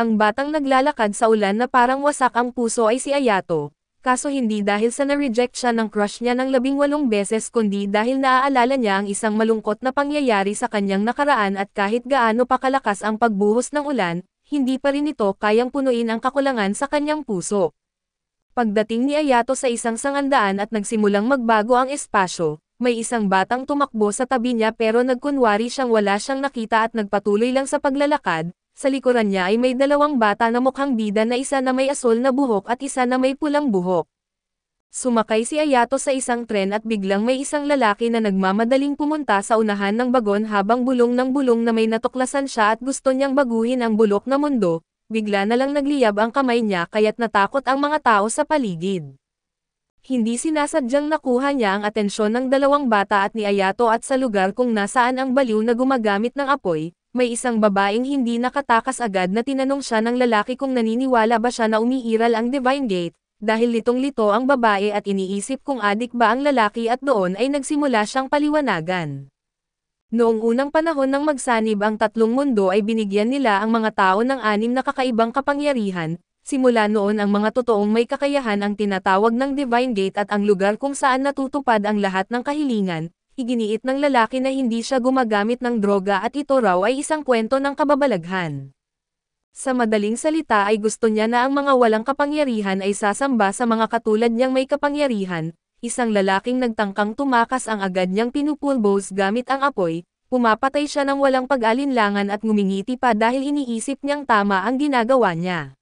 Ang batang naglalakad sa ulan na parang wasak ang puso ay si Ayato, kaso hindi dahil sa na-reject siya ng crush niya ng 18 beses kundi dahil naaalala niya ang isang malungkot na pangyayari sa kanyang nakaraan at kahit gaano pa kalakas ang pagbuhos ng ulan, hindi pa rin ito kayang punuin ang kakulangan sa kanyang puso. Pagdating ni Ayato sa isang sangandaan at nagsimulang magbago ang espasyo, may isang batang tumakbo sa tabi niya pero nagkunwari siyang wala siyang nakita at nagpatuloy lang sa paglalakad. Sa likuran niya ay may dalawang bata na mukhang bida na isa na may asol na buhok at isa na may pulang buhok. Sumakay si Ayato sa isang tren at biglang may isang lalaki na nagmamadaling pumunta sa unahan ng bagon habang bulong ng bulong na may natuklasan siya at gusto niyang baguhin ang bulok na mundo, bigla na lang nagliyab ang kamay niya kaya't natakot ang mga tao sa paligid. Hindi sinasadyang nakuha niya ang atensyon ng dalawang bata at ni Ayato at sa lugar kung nasaan ang baliw na gumagamit ng apoy, may isang babaeng hindi nakatakas agad na tinanong siya ng lalaki kung naniniwala ba siya na umiiral ang Divine Gate, dahil litong-lito ang babae at iniisip kung adik ba ang lalaki at doon ay nagsimula siyang paliwanagan. Noong unang panahon ng magsanib ang tatlong mundo ay binigyan nila ang mga tao ng 6 na kakaibang kapangyarihan, simula noon ang mga totoong may kakayahan ang tinatawag ng Divine Gate at ang lugar kung saan natutupad ang lahat ng kahilingan. Iginiit ng lalaki na hindi siya gumagamit ng droga at ito raw ay isang kwento ng kababalaghan. Sa madaling salita ay gusto niya na ang mga walang kapangyarihan ay sasamba sa mga katulad niyang may kapangyarihan. Isang lalaking nagtangkang tumakas ang agad niyang pinupulbos gamit ang apoy, pumapatay siya ng walang pag-alinlangan at ngumingiti pa dahil iniisip niyang tama ang ginagawa niya.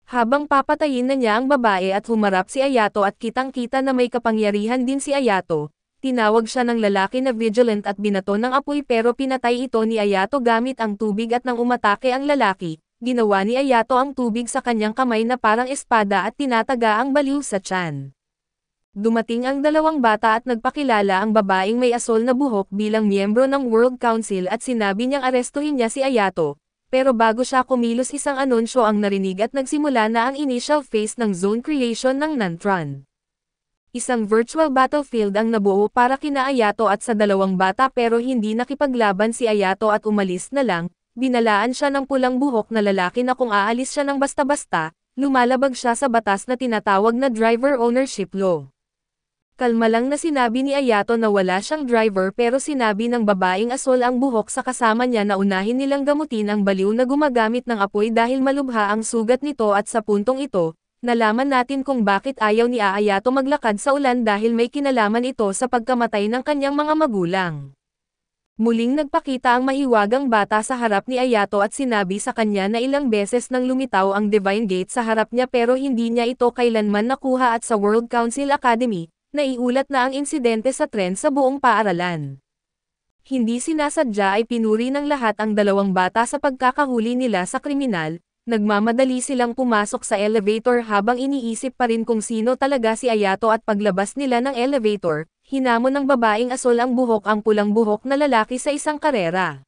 Habang papatayin na niya ang babae at humarap si Ayato at kitang-kita na may kapangyarihan din si Ayato, tinawag siya ng lalaki na vigilant at binato ng apoy pero pinatay ito ni Ayato gamit ang tubig at nang umatake ang lalaki, ginawa ni Ayato ang tubig sa kanyang kamay na parang espada at tinataga ang baliw sa tiyan. Dumating ang dalawang bata at nagpakilala ang babaeng may asol na buhok bilang miyembro ng World Council at sinabi niyang arestuhin niya si Ayato, pero bago siya kumilos isang anunsyo ang narinig at nagsimula na ang initial phase ng zone creation ng Nantron. Isang virtual battlefield ang nabuo para kina Ayato at sa dalawang bata pero hindi nakipaglaban si Ayato at umalis na lang, binalaan siya ng pulang buhok na lalaki na kung aalis siya ng basta-basta, lumalabag siya sa batas na tinatawag na driver ownership law. Kalma lang na sinabi ni Ayato na wala siyang driver pero sinabi ng babaeng asol ang buhok sa kasama niya na unahin nilang gamutin ang baliw na gumagamit ng apoy dahil malubha ang sugat nito at sa puntong ito, nalaman natin kung bakit ayaw ni Ayato maglakad sa ulan dahil may kinalaman ito sa pagkamatay ng kanyang mga magulang. Muling nagpakita ang mahiwagang bata sa harap ni Ayato at sinabi sa kanya na ilang beses nang lumitaw ang Divine Gate sa harap niya pero hindi niya ito kailanman nakuha at sa World Council Academy, naiulat na ang insidente sa tren sa buong paaralan. Hindi sinasadya ay pinuri ng lahat ang dalawang bata sa pagkakahuli nila sa kriminal. Nagmamadali silang pumasok sa elevator habang iniisip pa rin kung sino talaga si Ayato at paglabas nila ng elevator, hinamon ng babaeng asol ang buhok ang pulang buhok na lalaki sa isang karera.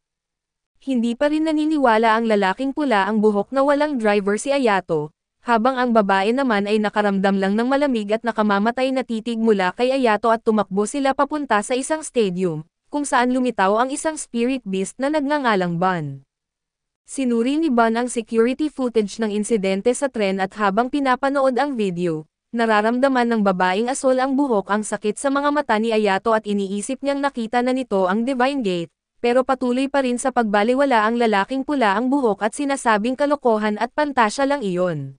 Hindi pa rin naniniwala ang lalaking pula ang buhok na walang driver si Ayato, habang ang babae naman ay nakaramdam lang ng malamig at nakamamatay na titig mula kay Ayato at tumakbo sila papunta sa isang stadium, kung saan lumitaw ang isang spirit beast na nagngangalang Ban. Sinuri ni Ban ang security footage ng insidente sa tren at habang pinapanood ang video, nararamdaman ng babaeng asol ang buhok ang sakit sa mga mata ni Ayato at iniisip niyang nakita na nito ang Divine Gate, pero patuloy pa rin sa pagbaliwala ang lalaking pula ang buhok at sinasabing kalokohan at pantasya lang iyon.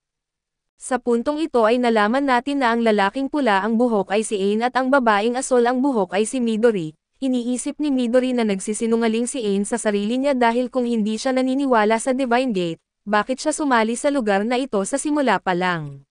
Sa puntong ito ay nalaman natin na ang lalaking pula ang buhok ay si Ain at ang babaeng asol ang buhok ay si Midori. Iniisip ni Midori na nagsisinungaling si Ain sa sarili niya dahil kung hindi siya naniniwala sa Divine Gate, bakit siya sumali sa lugar na ito sa simula pa lang.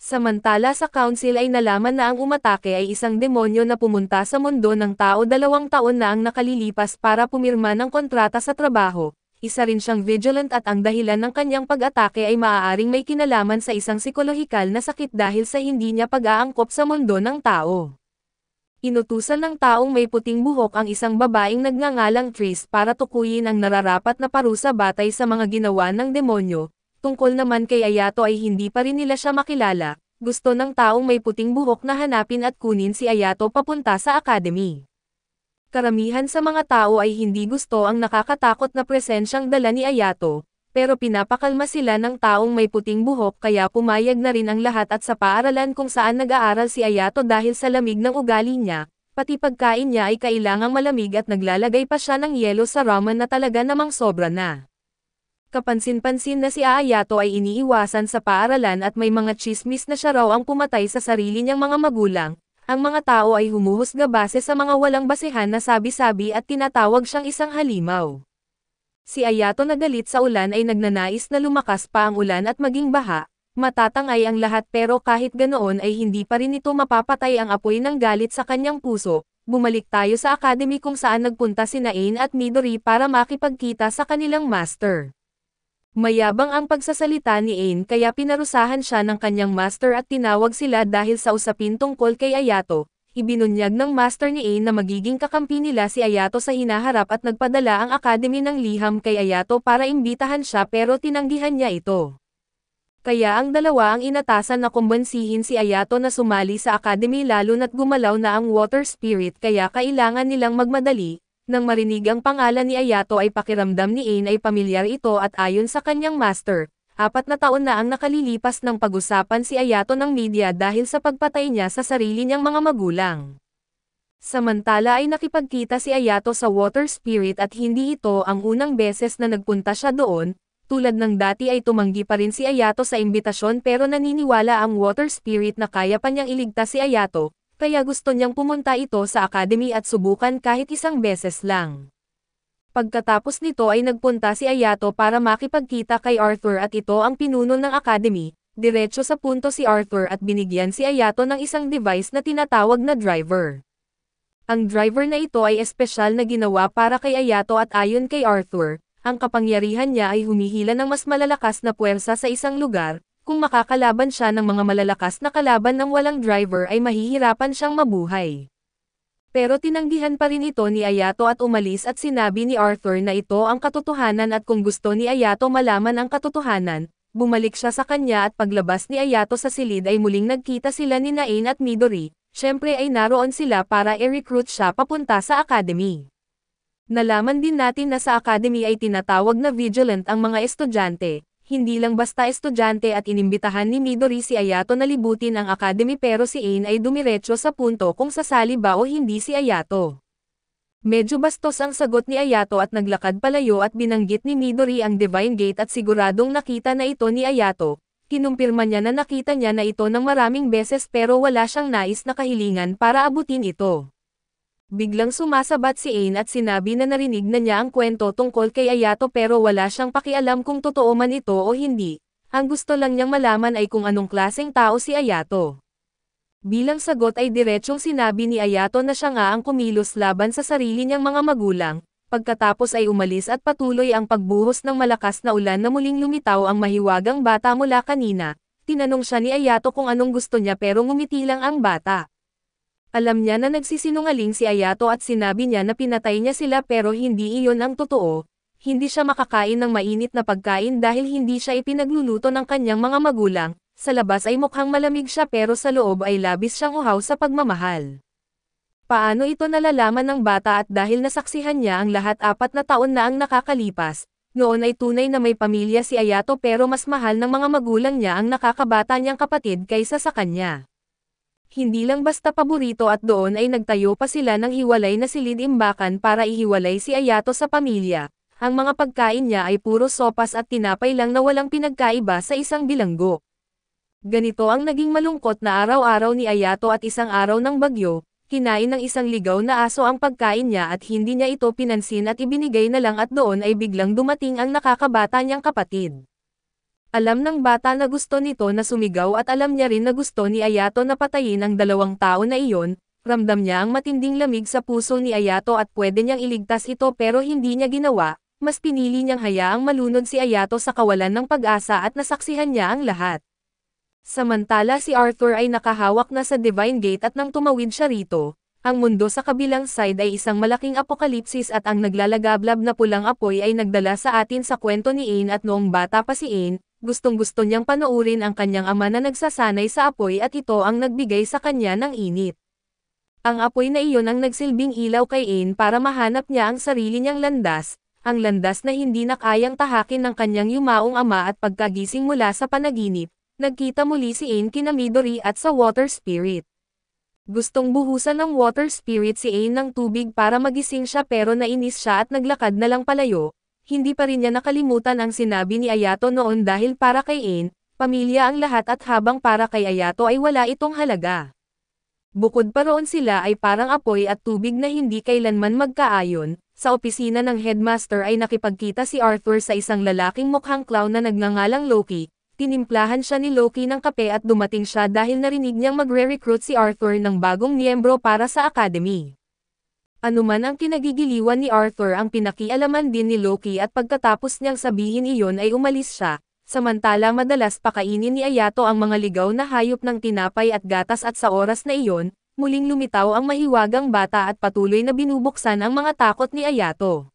Samantala sa council ay nalaman na ang umatake ay isang demonyo na pumunta sa mundo ng tao 2 taon na ang nakalilipas para pumirma ng kontrata sa trabaho. Isa rin siyang vigilant at ang dahilan ng kanyang pag-atake ay maaaring may kinalaman sa isang psikolohikal na sakit dahil sa hindi niya pag-aangkop sa mundo ng tao. Inutusan ng taong may puting buhok ang isang babaeng nagngangalang Tris para tukuyin ang nararapat na parusa batay sa mga ginawa ng demonyo. Tungkol naman kay Ayato ay hindi pa rin nila siya makilala. Gusto ng taong may puting buhok na hanapin at kunin si Ayato papunta sa academy. Karamihan sa mga tao ay hindi gusto ang nakakatakot na presensyang dala ni Ayato, pero pinapakalma sila ng taong may puting buhok kaya pumayag na rin ang lahat at sa paaralan kung saan nag-aaral si Ayato dahil sa lamig ng ugali niya, pati pagkain niya ay kailangang malamig at naglalagay pa siya ng yelo sa ramen na talaga namang sobra na. Kapansin-pansin na si Ayato ay iniiwasan sa paaralan at may mga chismis na siya raw ang pumatay sa sarili niyang mga magulang. Ang mga tao ay humuhusga base sa mga walang basehan na sabi-sabi at tinatawag siyang isang halimaw. Si Ayato na galit sa ulan ay nagnanais na lumakas pa ang ulan at maging baha. Matatangay ang lahat pero kahit ganoon ay hindi pa rin ito mapapatay ang apoy ng galit sa kanyang puso. Bumalik tayo sa academy kung saan nagpunta sina Ain at Midori para makipagkita sa kanilang master. Mayabang ang pagsasalita ni Ain kaya pinarusahan siya ng kanyang master at tinawag sila dahil sa usapin tungkol kay Ayato. Ibinunyag ng master ni Ain na magiging kakampi nila si Ayato sa hinaharap at nagpadala ang academy ng liham kay Ayato para imbitahan siya pero tinanggihan niya ito. Kaya ang dalawa ang inatasan na kumbensihin si Ayato na sumali sa academy lalo na't gumalaw na ang water spirit kaya kailangan nilang magmadali. Nang marinig ang pangalan ni Ayato ay pakiramdam ni Ain ay pamilyar ito at ayon sa kanyang master, 4 na taon na ang nakalilipas ng pag-usapan si Ayato ng media dahil sa pagpatay niya sa sarili niyang mga magulang. Samantala ay nakipagkita si Ayato sa water spirit at hindi ito ang unang beses na nagpunta siya doon, tulad ng dati ay tumanggi pa rin si Ayato sa imbitasyon pero naniniwala ang water spirit na kaya pa niyang iligtas si Ayato. Kaya gusto niyang pumunta ito sa academy at subukan kahit isang beses lang. Pagkatapos nito ay nagpunta si Ayato para makipagkita kay Arthur at ito ang pinuno ng academy, diretso sa punto si Arthur at binigyan si Ayato ng isang device na tinatawag na driver. Ang driver na ito ay espesyal na ginawa para kay Ayato at ayon kay Arthur, ang kapangyarihan niya ay humihila ng mas malalakas na puwersa sa isang lugar. Kung makakalaban siya ng mga malalakas na kalaban ng walang driver ay mahihirapan siyang mabuhay. Pero tinanggihan pa rin ito ni Ayato at umalis at sinabi ni Arthur na ito ang katotohanan at kung gusto ni Ayato malaman ang katotohanan, bumalik siya sa kanya at paglabas ni Ayato sa silid ay muling nagkita sila ni Ain at Midori, syempre ay naroon sila para i-recruit siya papunta sa academy. Nalaman din natin na sa academy ay tinatawag na vigilant ang mga estudyante. Hindi lang basta estudyante at inimbitahan ni Midori si Ayato na libutin ang academy pero si Ain ay dumiretso sa punto kung sasali ba o hindi si Ayato. Medyo bastos ang sagot ni Ayato at naglakad palayo at binanggit ni Midori ang Divine Gate at siguradong nakita na ito ni Ayato. Kinumpirma niya na nakita niya na ito ng maraming beses pero wala siyang nais na kahilingan para abutin ito. Biglang sumasabat si Ain at sinabi na narinig na niya ang kwento tungkol kay Ayato pero wala siyang pakialam kung totoo man ito o hindi. Ang gusto lang niyang malaman ay kung anong klaseng tao si Ayato. Bilang sagot ay diretsong sinabi ni Ayato na siya nga ang kumilos laban sa sarili niyang mga magulang. Pagkatapos ay umalis at patuloy ang pagbuhos ng malakas na ulan na muling lumitaw ang mahiwagang bata mula kanina. Tinanong siya ni Ayato kung anong gusto niya pero ngumiti lang ang bata. Alam niya na nagsisinungaling si Ayato at sinabi niya na pinatay niya sila pero hindi iyon ang totoo. Hindi siya makakain ng mainit na pagkain dahil hindi siya ipinagluluto ng kanyang mga magulang. Sa labas ay mukhang malamig siya pero sa loob ay labis siyang uhaw sa pagmamahal. Paano ito nalalaman ng bata at dahil nasaksihan niya ang lahat 4 na taon na ang nakakalipas, noon ay tunay na may pamilya si Ayato pero mas mahal ng mga magulang niya ang nakakabata niyang kapatid kaysa sa kanya. Hindi lang basta paborito at doon ay nagtayo pa sila ng hiwalay na silid-imbakan para ihiwalay si Ayato sa pamilya. Ang mga pagkain niya ay puro sopas at tinapay lang na walang pinagkaiba sa isang bilanggo. Ganito ang naging malungkot na araw-araw ni Ayato at isang araw ng bagyo, kinain ng isang ligaw na aso ang pagkain niya at hindi niya ito pinansin at ibinigay na lang at doon ay biglang dumating ang nakakabata niyang kapatid. Alam ng bata na gusto nito na sumigaw at alam niya rin na gusto ni Ayato na patayin ang 2 tao na iyon, ramdam niya ang matinding lamig sa puso ni Ayato at pwede niyang iligtas ito pero hindi niya ginawa, mas pinili niyang hayaang malunod si Ayato sa kawalan ng pag-asa at nasaksihan niya ang lahat. Samantala si Arthur ay nakahawak na sa Divine Gate at nang tumawid siya rito, ang mundo sa kabilang side ay isang malaking apokalipsis at ang naglalagablab na pulang apoy ay nagdala sa atin sa kwento ni Ain at noong bata pa si Ain, gustong-gusto niyang panoorin ang kanyang ama na nagsasanay sa apoy at ito ang nagbigay sa kanya ng init. Ang apoy na iyon ang nagsilbing ilaw kay Ain para mahanap niya ang sarili niyang landas, ang landas na hindi na kayang tahakin ng kanyang yumaong ama at pagkagising mula sa panaginip, nagkita muli si Ain kina Midori at sa Water Spirit. Gustong buhusan ng Water Spirit si Ain ng tubig para magising siya pero nainis siya at naglakad na lang palayo. Hindi pa rin niya nakalimutan ang sinabi ni Ayato noon dahil para kay Ain, pamilya ang lahat at habang para kay Ayato ay wala itong halaga. Bukod pa roon sila ay parang apoy at tubig na hindi kailanman magkaayon. Sa opisina ng headmaster ay nakipagkita si Arthur sa isang lalaking mukhang clown na nagngangalang Loki. Tinimplahan siya ni Loki ng kape at dumating siya dahil narinig niyang magre-recruit si Arthur ng bagong miyembro para sa academy. Anuman ang kinagigiliwan ni Arthur ang pinakialaman din ni Loki at pagkatapos niyang sabihin iyon ay umalis siya. Samantala madalas pakainin ni Ayato ang mga ligaw na hayop ng tinapay at gatas at sa oras na iyon, muling lumitaw ang mahiwagang bata at patuloy na binubuksan ang mga takot ni Ayato.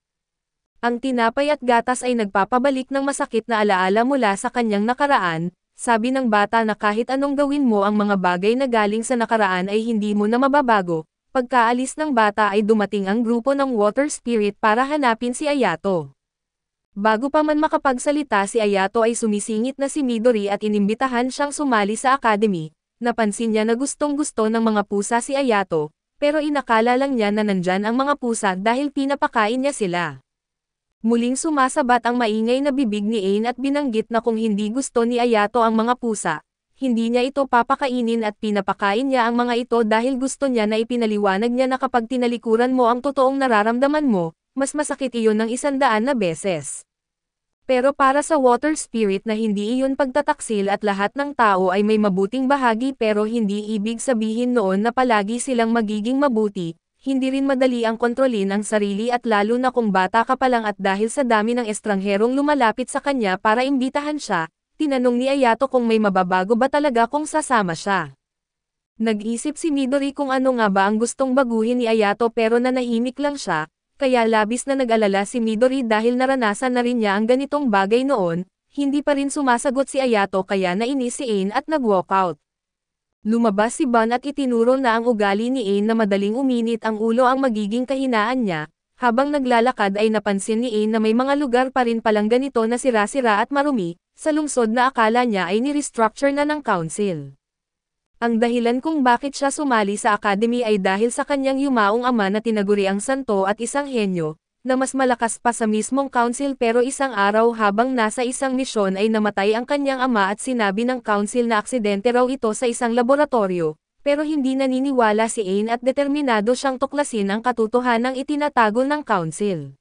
Ang tinapay at gatas ay nagpapabalik ng masakit na alaala mula sa kanyang nakaraan, sabi ng bata na kahit anong gawin mo ang mga bagay na galing sa nakaraan ay hindi mo na mababago. Pagkaalis ng bata ay dumating ang grupo ng Water Spirit para hanapin si Ayato. Bago pa man makapagsalita si Ayato ay sumisingit na si Midori at inimbitahan siyang sumali sa academy. Napansin niya na gustong-gusto ng mga pusa si Ayato, pero inakala lang niya na nandyan ang mga pusa dahil pinapakain niya sila. Muling sumasabat ang maingay na bibig ni Ain at binanggit na kung hindi gusto ni Ayato ang mga pusa, hindi niya ito papakainin at pinapakain niya ang mga ito dahil gusto niya na ipinaliwanag niya na kapag tinalikuran mo ang totoong nararamdaman mo, mas masakit iyon ng 100 na beses. Pero para sa Water Spirit na hindi iyon pagtataksil at lahat ng tao ay may mabuting bahagi pero hindi ibig sabihin noon na palagi silang magiging mabuti, hindi rin madali ang kontrolin ang sarili at lalo na kung bata ka pa lang at dahil sa dami ng estrangherong lumalapit sa kanya para imbitahan siya, tinanong ni Ayato kung may mababago ba talaga kung sasama siya. Nag-isip si Midori kung ano nga ba ang gustong baguhin ni Ayato pero nanahimik lang siya. Kaya labis na nag-alala si Midori dahil naranasan na rin niya ang ganitong bagay noon, hindi pa rin sumasagot si Ayato kaya nainis si Ain at nag-walkout. Lumabas si Ban at itinuro na ang ugali ni Ain na madaling uminit ang ulo ang magiging kahinaan niya, habang naglalakad ay napansin ni Ain na may mga lugar pa rin palang ganito na sira-sira at marumi, sa lungsod na akala niya ay ni-restructure na ng council. Ang dahilan kung bakit siya sumali sa academy ay dahil sa kanyang yumaong ama na tinaguriang santo at isang henyo, na mas malakas pa sa mismong council pero isang araw habang nasa isang misyon ay namatay ang kanyang ama at sinabi ng council na aksidente raw ito sa isang laboratorio, pero hindi naniniwala si Ain at determinado siyang tuklasin ang katotohanang itinatago ng council.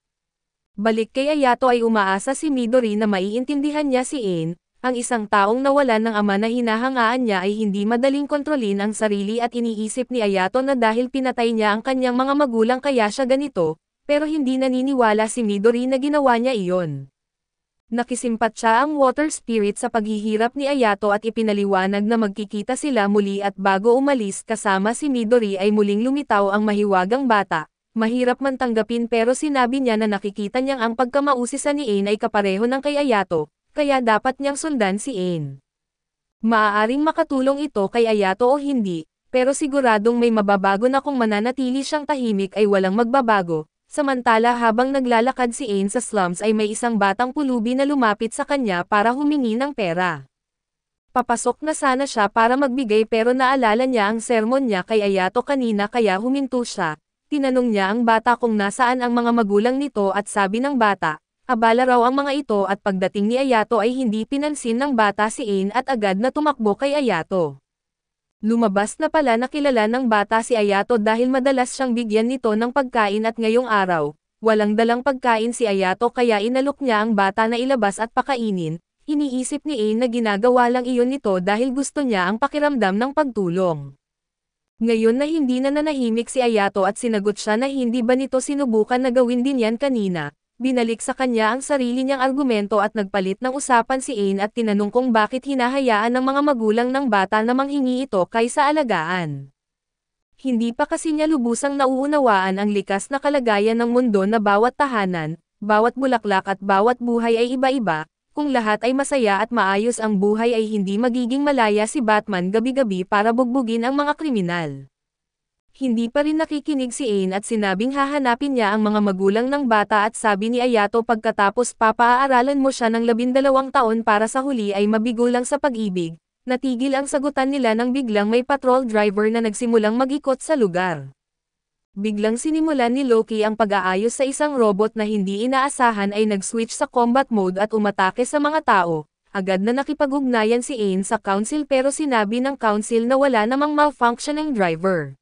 Balik kay Ayato ay umaasa si Midori na maiintindihan niya si Ain. Ang isang taong nawalan ng ama na hinahangaan niya ay hindi madaling kontrolin ang sarili at iniisip ni Ayato na dahil pinatay niya ang kanyang mga magulang kaya siya ganito, pero hindi naniniwala si Midori na ginawa niya iyon. Nakisimpat siya ang Water Spirit sa paghihirap ni Ayato at ipinaliwanag na magkikita sila muli at bago umalis kasama si Midori ay muling lumitaw ang mahiwagang bata. Mahirap man tanggapin pero sinabi niya na nakikita niyang ang pagkamausisa ni Ain ay kapareho ng kay Ayato. Kaya dapat niyang sundan si Ain. Maaaring makatulong ito kay Ayato o hindi, pero siguradong may mababago na kung mananatili siyang tahimik ay walang magbabago. Samantala habang naglalakad si Ain sa slums ay may isang batang pulubi na lumapit sa kanya para humingi ng pera. Papasok na sana siya para magbigay pero naalala niya ang sermon niya kay Ayato kanina kaya huminto siya. Tinanong niya ang bata kung nasaan ang mga magulang nito at sabi ng bata, abala raw ang mga ito at pagdating ni Ayato ay hindi pinansin ng bata si Ain at agad na tumakbo kay Ayato. Lumabas na pala na kilala ng bata si Ayato dahil madalas siyang bigyan nito ng pagkain at ngayong araw, walang dalang pagkain si Ayato kaya inalok niya ang bata na ilabas at pakainin, iniisip ni Ain na ginagawa lang iyon nito dahil gusto niya ang pakiramdam ng pagtulong. Ngayon na hindi na nanahimik si Ayato at sinagot siya na hindi ba nito sinubukan na gawin din yan kanina. Binalik sa kanya ang sarili niyang argumento at nagpalit ng usapan si Ain at tinanong kung bakit hinahayaan ng mga magulang ng bata na manghingi ito kaysa alagaan. Hindi pa kasi niya lubusang nauunawaan ang likas na kalagayan ng mundo na bawat tahanan, bawat bulaklak at bawat buhay ay iba-iba, kung lahat ay masaya at maayos ang buhay ay hindi magiging malaya si Batman gabi-gabi para bugbugin ang mga kriminal. Hindi pa rin nakikinig si Ain at sinabing hahanapin niya ang mga magulang ng bata at sabi ni Ayato pagkatapos papaaralan mo siya ng 12 taon para sa huli ay mabigo lang sa pag-ibig. Natigil ang sagutan nila nang biglang may patrol driver na nagsimulang mag-ikot sa lugar. Biglang sinimulan ni Loki ang pag-aayos sa isang robot na hindi inaasahan ay nag-switch sa combat mode at umatake sa mga tao. Agad na nakipag-ugnayan si Ain sa council pero sinabi ng council na wala namang malfunctioning driver.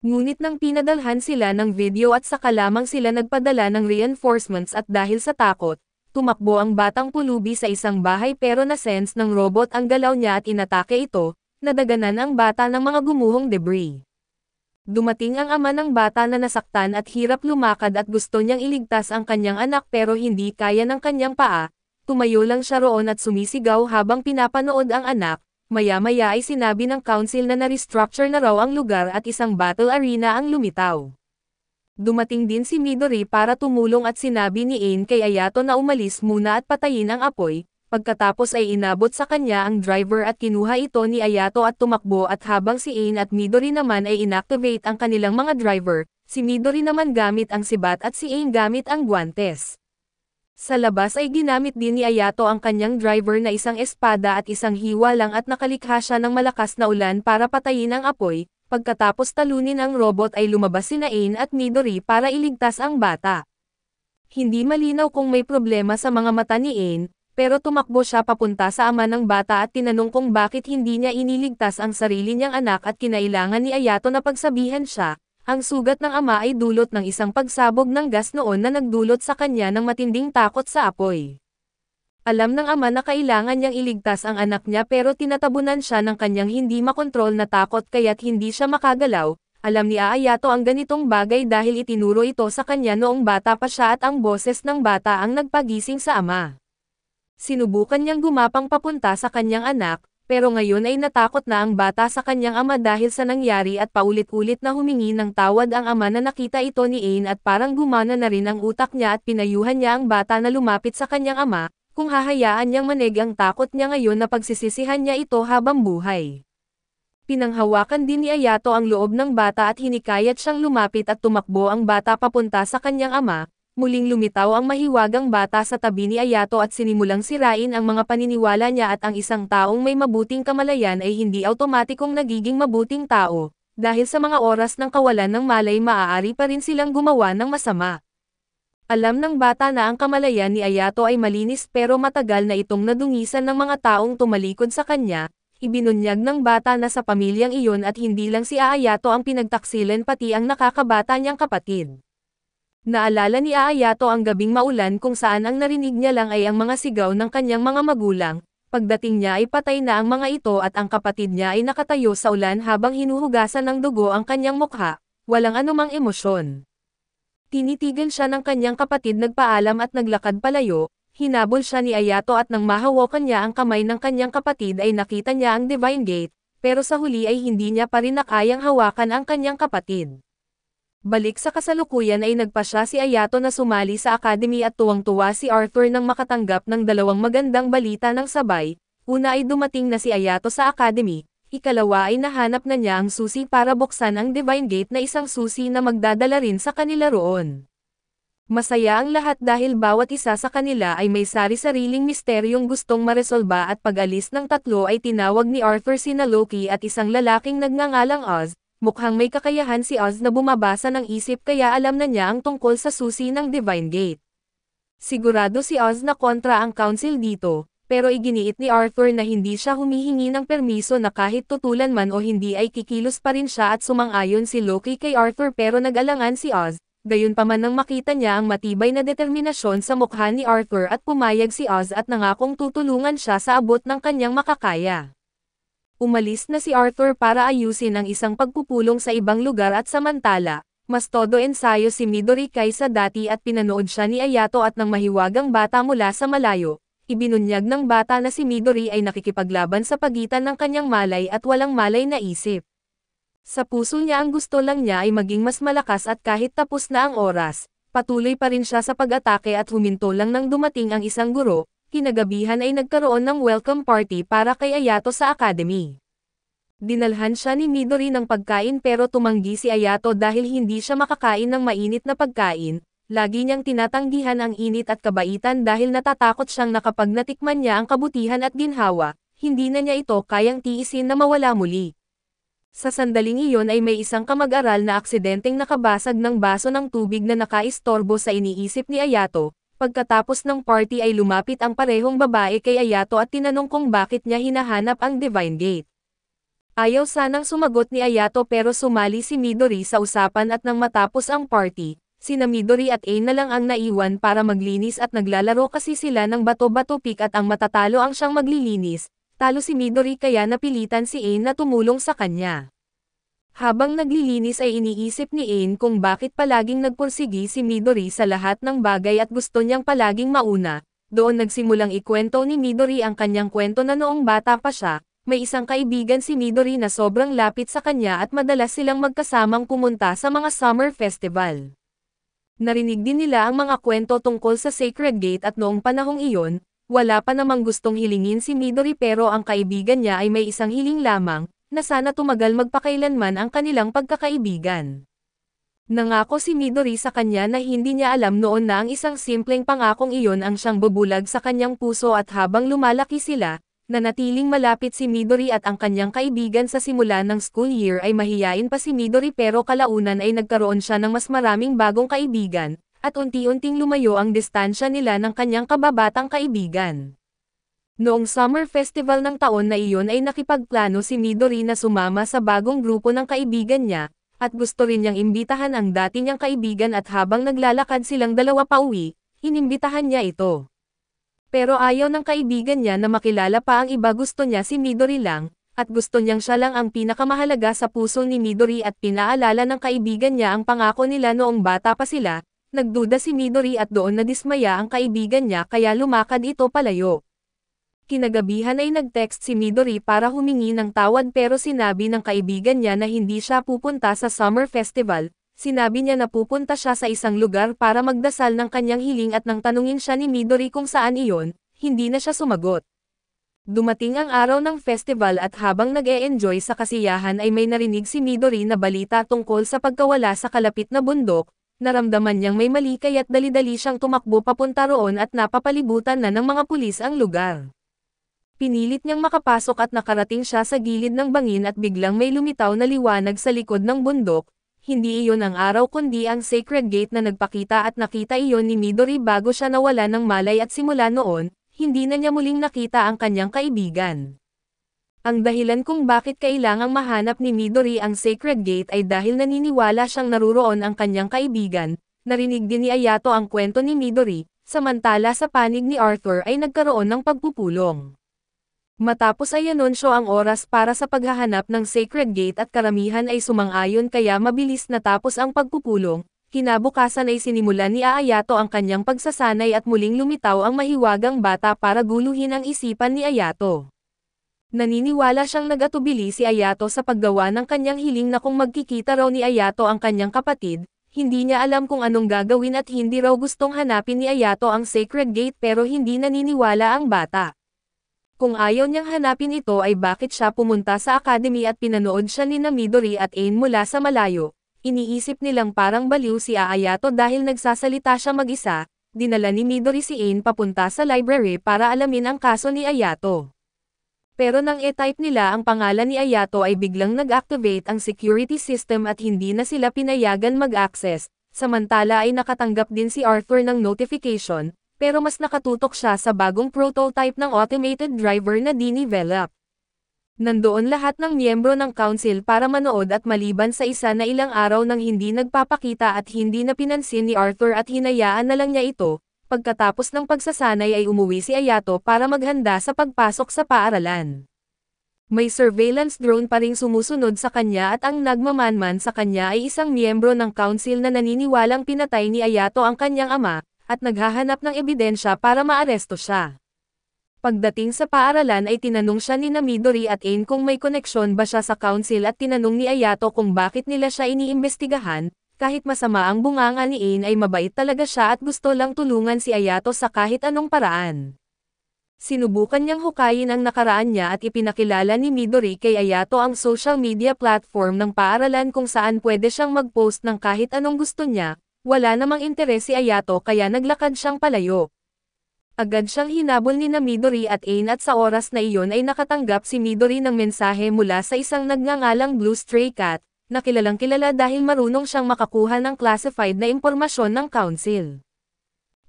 Ngunit nang pinadalhan sila ng video at saka lamang sila nagpadala ng reinforcements at dahil sa takot, tumakbo ang batang pulubi sa isang bahay pero na-sense ng robot ang galaw niya at inatake ito, nadaganan ang bata ng mga gumuhong debris. Dumating ang ama ng bata na nasaktan at hirap lumakad at gusto niyang iligtas ang kanyang anak pero hindi kaya ng kanyang paa, tumayo lang siya roon at sumisigaw habang pinapanood ang anak. Maya-maya ay sinabi ng council na na-restructure na raw ang lugar at isang battle arena ang lumitaw. Dumating din si Midori para tumulong at sinabi ni Ain kay Ayato na umalis muna at patayin ang apoy, pagkatapos ay inabot sa kanya ang driver at kinuha ito ni Ayato at tumakbo at habang si Ain at Midori naman ay inactivate ang kanilang mga driver, si Midori naman gamit ang sibat at si Ain gamit ang guantes. Sa labas ay ginamit din ni Ayato ang kanyang driver na isang espada at isang hiwa lang at nakalikha siya ng malakas na ulan para patayin ang apoy, pagkatapos talunin ang robot ay lumabas sina Ain at Midori para iligtas ang bata. Hindi malinaw kung may problema sa mga mata ni Ain, pero tumakbo siya papunta sa ama ng bata at tinanong kung bakit hindi niya iniligtas ang sarili niyang anak at kinailangan ni Ayato na pagsabihan siya. Ang sugat ng ama ay dulot ng isang pagsabog ng gas noon na nagdulot sa kanya ng matinding takot sa apoy. Alam ng ama na kailangan niyang iligtas ang anak niya pero tinatabunan siya ng kanyang hindi makontrol na takot kaya't hindi siya makagalaw. Alam ni Ayato ang ganitong bagay dahil itinuro ito sa kanya noong bata pa siya at ang boses ng bata ang nagpagising sa ama. Sinubukan niyang gumapang papunta sa kanyang anak, pero ngayon ay natakot na ang bata sa kanyang ama dahil sa nangyari at paulit-ulit na humingi ng tawad ang ama na nakita ito ni Ain at parang gumana na rin ang utak niya at pinayuhan niya ang bata na lumapit sa kanyang ama, kung hahayaan niyang manig ang takot niya ngayon na pagsisisihan niya ito habang buhay. Pinanghawakan din ni Ayato ang loob ng bata at hinikayat siyang lumapit at tumakbo ang bata papunta sa kanyang ama. Muling lumitaw ang mahiwagang bata sa tabi ni Ayato at sinimulang sirain ang mga paniniwala niya at ang isang taong may mabuting kamalayan ay hindi automatikong nagiging mabuting tao, dahil sa mga oras ng kawalan ng malay maaari pa rin silang gumawa ng masama. Alam ng bata na ang kamalayan ni Ayato ay malinis pero matagal na itong nadungisan ng mga taong tumalikod sa kanya, ibinunyag ng bata na sa pamilyang iyon at hindi lang si Ayato ang pinagtaksilan pati ang nakakabata niyang kapatid. Naalala ni Ayato ang gabing maulan kung saan ang narinig niya lang ay ang mga sigaw ng kanyang mga magulang, pagdating niya ay patay na ang mga ito at ang kapatid niya ay nakatayo sa ulan habang hinuhugasan ng dugo ang kanyang mukha, walang anumang emosyon. Tinitigan siya ng kanyang kapatid nagpaalam at naglakad palayo, hinabol siya ni Ayato at nang mahawakan niya ang kamay ng kanyang kapatid ay nakita niya ang Divine Gate, pero sa huli ay hindi niya pa rin nakayang hawakan ang kanyang kapatid. Balik sa kasalukuyan ay nagpa siya si Ayato na sumali sa academy at tuwang-tuwa si Arthur nang makatanggap ng dalawang magandang balita ng sabay. Una ay dumating na si Ayato sa academy, ikalawa ay nahanap na niya ang susi para buksan ang Divine Gate na isang susi na magdadala rin sa kanila roon. Masaya ang lahat dahil bawat isa sa kanila ay may sari-sariling misteryong gustong maresolba at pag-alis ng tatlo ay tinawag ni Arthur sina Loki at isang lalaking nagngangalang Oz. Mukhang may kakayahan si Oz na bumabasa ng isip kaya alam na niya ang tungkol sa susi ng Divine Gate. Sigurado si Oz na kontra ang council dito, pero iginiit ni Arthur na hindi siya humihingi ng permiso na kahit tutulan man o hindi ay kikilos pa rin siya at sumang-ayon si Loki kay Arthur pero nag-alangan si Oz, gayunpaman nang makita niya ang matibay na determinasyon sa mukha ni Arthur at pumayag si Oz at nangakong tutulungan siya sa abot ng kanyang makakaya. Umalis na si Arthur para ayusin ang isang pagpupulong sa ibang lugar at samantala, mas todo ensayo si Midori kaysa dati at pinanood siya ni Ayato at ng mahiwagang bata mula sa malayo. Ibinunyag ng bata na si Midori ay nakikipaglaban sa pagitan ng kanyang malay at walang malay na isip. Sa puso niya ang gusto lang niya ay maging mas malakas at kahit tapos na ang oras, patuloy pa rin siya sa pag-atake at huminto lang nang dumating ang isang guro. Kinagabihan ay nagkaroon ng welcome party para kay Ayato sa academy. Dinalhan siya ni Midori ng pagkain pero tumanggi si Ayato dahil hindi siya makakain ng mainit na pagkain. Lagi niyang tinatanggihan ang init at kabaitan dahil natatakot siyang na kapag natikman niya ang kabutihan at ginhawa, hindi na niya ito kayang tiisin na mawala muli. Sa sandaling iyon ay may isang kamag-aral na aksidenteng nakabasag ng baso ng tubig na nakaistorbo sa iniisip ni Ayato. Pagkatapos ng party ay lumapit ang parehong babae kay Ayato at tinanong kung bakit niya hinahanap ang Divine Gate. Ayaw sanang sumagot ni Ayato pero sumali si Midori sa usapan at nang matapos ang party, sina Midori at Ain na lang ang naiwan para maglinis at naglalaro kasi sila ng bato-bato pick at ang matatalo ang siyang maglilinis, talo si Midori kaya napilitan si Ain na tumulong sa kanya. Habang naglilinis ay iniisip ni Ain kung bakit palaging nagpursigi si Midori sa lahat ng bagay at gusto niyang palaging mauna. Doon nagsimulang ikwento ni Midori ang kanyang kwento na noong bata pa siya. May isang kaibigan si Midori na sobrang lapit sa kanya at madalas silang magkasamang pumunta sa mga summer festival. Narinig din nila ang mga kwento tungkol sa Sacred Gate at noong panahong iyon, wala pa namang gustong hilingin si Midori pero ang kaibigan niya ay may isang hiling lamang, na sana tumagal magpakailanman ang kanilang pagkakaibigan. Nangako si Midori sa kanya na hindi niya alam noon na ang isang simpleng pangakong iyon ang siyang bubulag sa kanyang puso at habang lumalaki sila, nanatiling malapit si Midori at ang kanyang kaibigan sa simula ng school year ay mahiyain pa si Midori pero kalaunan ay nagkaroon siya ng mas maraming bagong kaibigan, at unti-unting lumayo ang distansya nila ng kanyang kababatang kaibigan. Noong summer festival ng taon na iyon ay nakipagplano si Midori na sumama sa bagong grupo ng kaibigan niya, at gusto rin niyang imbitahan ang dati niyang kaibigan at habang naglalakad silang dalawa pauwi, inimbitahan niya ito. Pero ayaw ng kaibigan niya na makilala pa ang iba, gusto niya si Midori lang, at gusto niyang siya lang ang pinakamahalaga sa puso ni Midori at pinaalala ng kaibigan niya ang pangako nila noong bata pa sila. Nagduda si Midori at doon nadismaya ang kaibigan niya kaya lumakad ito palayo. Kinagabihan ay nag-text si Midori para humingi ng tawad pero sinabi ng kaibigan niya na hindi siya pupunta sa summer festival. Sinabi niya na pupunta siya sa isang lugar para magdasal ng kanyang hiling at nang tanungin siya ni Midori kung saan iyon, hindi na siya sumagot. Dumating ang araw ng festival at habang nag-e-enjoy sa kasiyahan ay may narinig si Midori na balita tungkol sa pagkawala sa kalapit na bundok, naramdaman niyang may mali kaya't dali-dali siyang tumakbo papunta roon at napapalibutan na ng mga pulis ang lugar. Pinilit niyang makapasok at nakarating siya sa gilid ng bangin at biglang may lumitaw na liwanag sa likod ng bundok. Hindi iyon ang araw kundi ang Sacred Gate na nagpakita at nakita iyon ni Midori bago siya nawala ng malay at simula noon, hindi na niya muling nakita ang kanyang kaibigan. Ang dahilan kung bakit kailangang mahanap ni Midori ang Sacred Gate ay dahil naniniwala siyang naruroon ang kanyang kaibigan. Narinig din ni Ayato ang kwento ni Midori, samantala sa panig ni Arthur ay nagkaroon ng pagpupulong. Matapos ay anunsyo ang oras para sa paghahanap ng Sacred Gate at karamihan ay sumang-ayon kaya mabilis natapos ang pagpupulong. Kinabukasan ay sinimulan ni Ayato ang kanyang pagsasanay at muling lumitaw ang mahiwagang bata para guluhin ang isipan ni Ayato. Naniniwala siyang nag-atubili si Ayato sa paggawa ng kanyang hiling na kung magkikita raw ni Ayato ang kanyang kapatid, hindi niya alam kung anong gagawin at hindi raw gustong hanapin ni Ayato ang Sacred Gate pero hindi naniniwala ang bata. Kung ayaw niyang hanapin ito ay bakit siya pumunta sa academy at pinanood siya ni Midori at Ain mula sa malayo. Iniisip nilang parang baliw si Ayato dahil nagsasalita siya mag-isa. Dinala ni Midori si Ain papunta sa library para alamin ang kaso ni Ayato. Pero nang e-type nila ang pangalan ni Ayato ay biglang nag-activate ang security system at hindi na sila pinayagan mag-access. Samantala ay nakatanggap din si Arthur ng notification. Pero mas nakatutok siya sa bagong prototype ng automated driver na dinivelop. Nandoon lahat ng miyembro ng council para manood at maliban sa isa na ilang araw nang hindi nagpapakita at hindi na pinansin ni Arthur at hinayaan na lang niya ito, pagkatapos ng pagsasanay ay umuwi si Ayato para maghanda sa pagpasok sa paaralan. May surveillance drone pa ring sumusunod sa kanya at ang nagmamanman sa kanya ay isang miyembro ng council na naniniwalang pinatay ni Ayato ang kanyang ama, at naghahanap ng ebidensya para maaresto siya. Pagdating sa paaralan ay tinanong siya ni Midori at Ain kung may koneksyon ba siya sa council at tinanong ni Ayato kung bakit nila siya iniimbestigahan, kahit masama ang bunganga ni Ain ay mabait talaga siya at gusto lang tulungan si Ayato sa kahit anong paraan. Sinubukan niyang hukayin ang nakaraan niya at ipinakilala ni Midori kay Ayato ang social media platform ng paaralan kung saan pwede siyang mag-post ng kahit anong gusto niya. Wala namang interes si Ayato kaya naglakad siyang palayo. Agad siyang hinabol ni Midori at Ain at sa oras na iyon ay nakatanggap si Midori ng mensahe mula sa isang nagngangalang Blue Stray Cat, na kilalang kilala dahil marunong siyang makakuha ng classified na impormasyon ng council.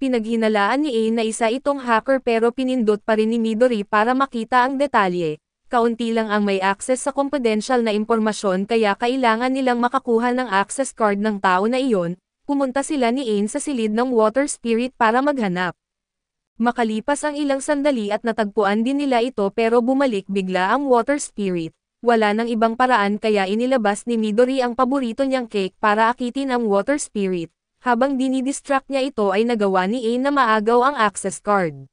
Pinaghinalaan ni Ain na isa itong hacker pero pinindot pa rin ni Midori para makita ang detalye. Kaunti lang ang may access sa confidential na impormasyon kaya kailangan nilang makakuha ng access card ng tao na iyon. Pumunta sila ni Ain sa silid ng water spirit para maghanap. Makalipas ang ilang sandali at natagpuan din nila ito pero bumalik bigla ang water spirit. Wala nang ibang paraan kaya inilabas ni Midori ang paborito niyang cake para akitin ang water spirit. Habang dinidistract niya ito ay nagawa ni Ain na maagaw ang access card.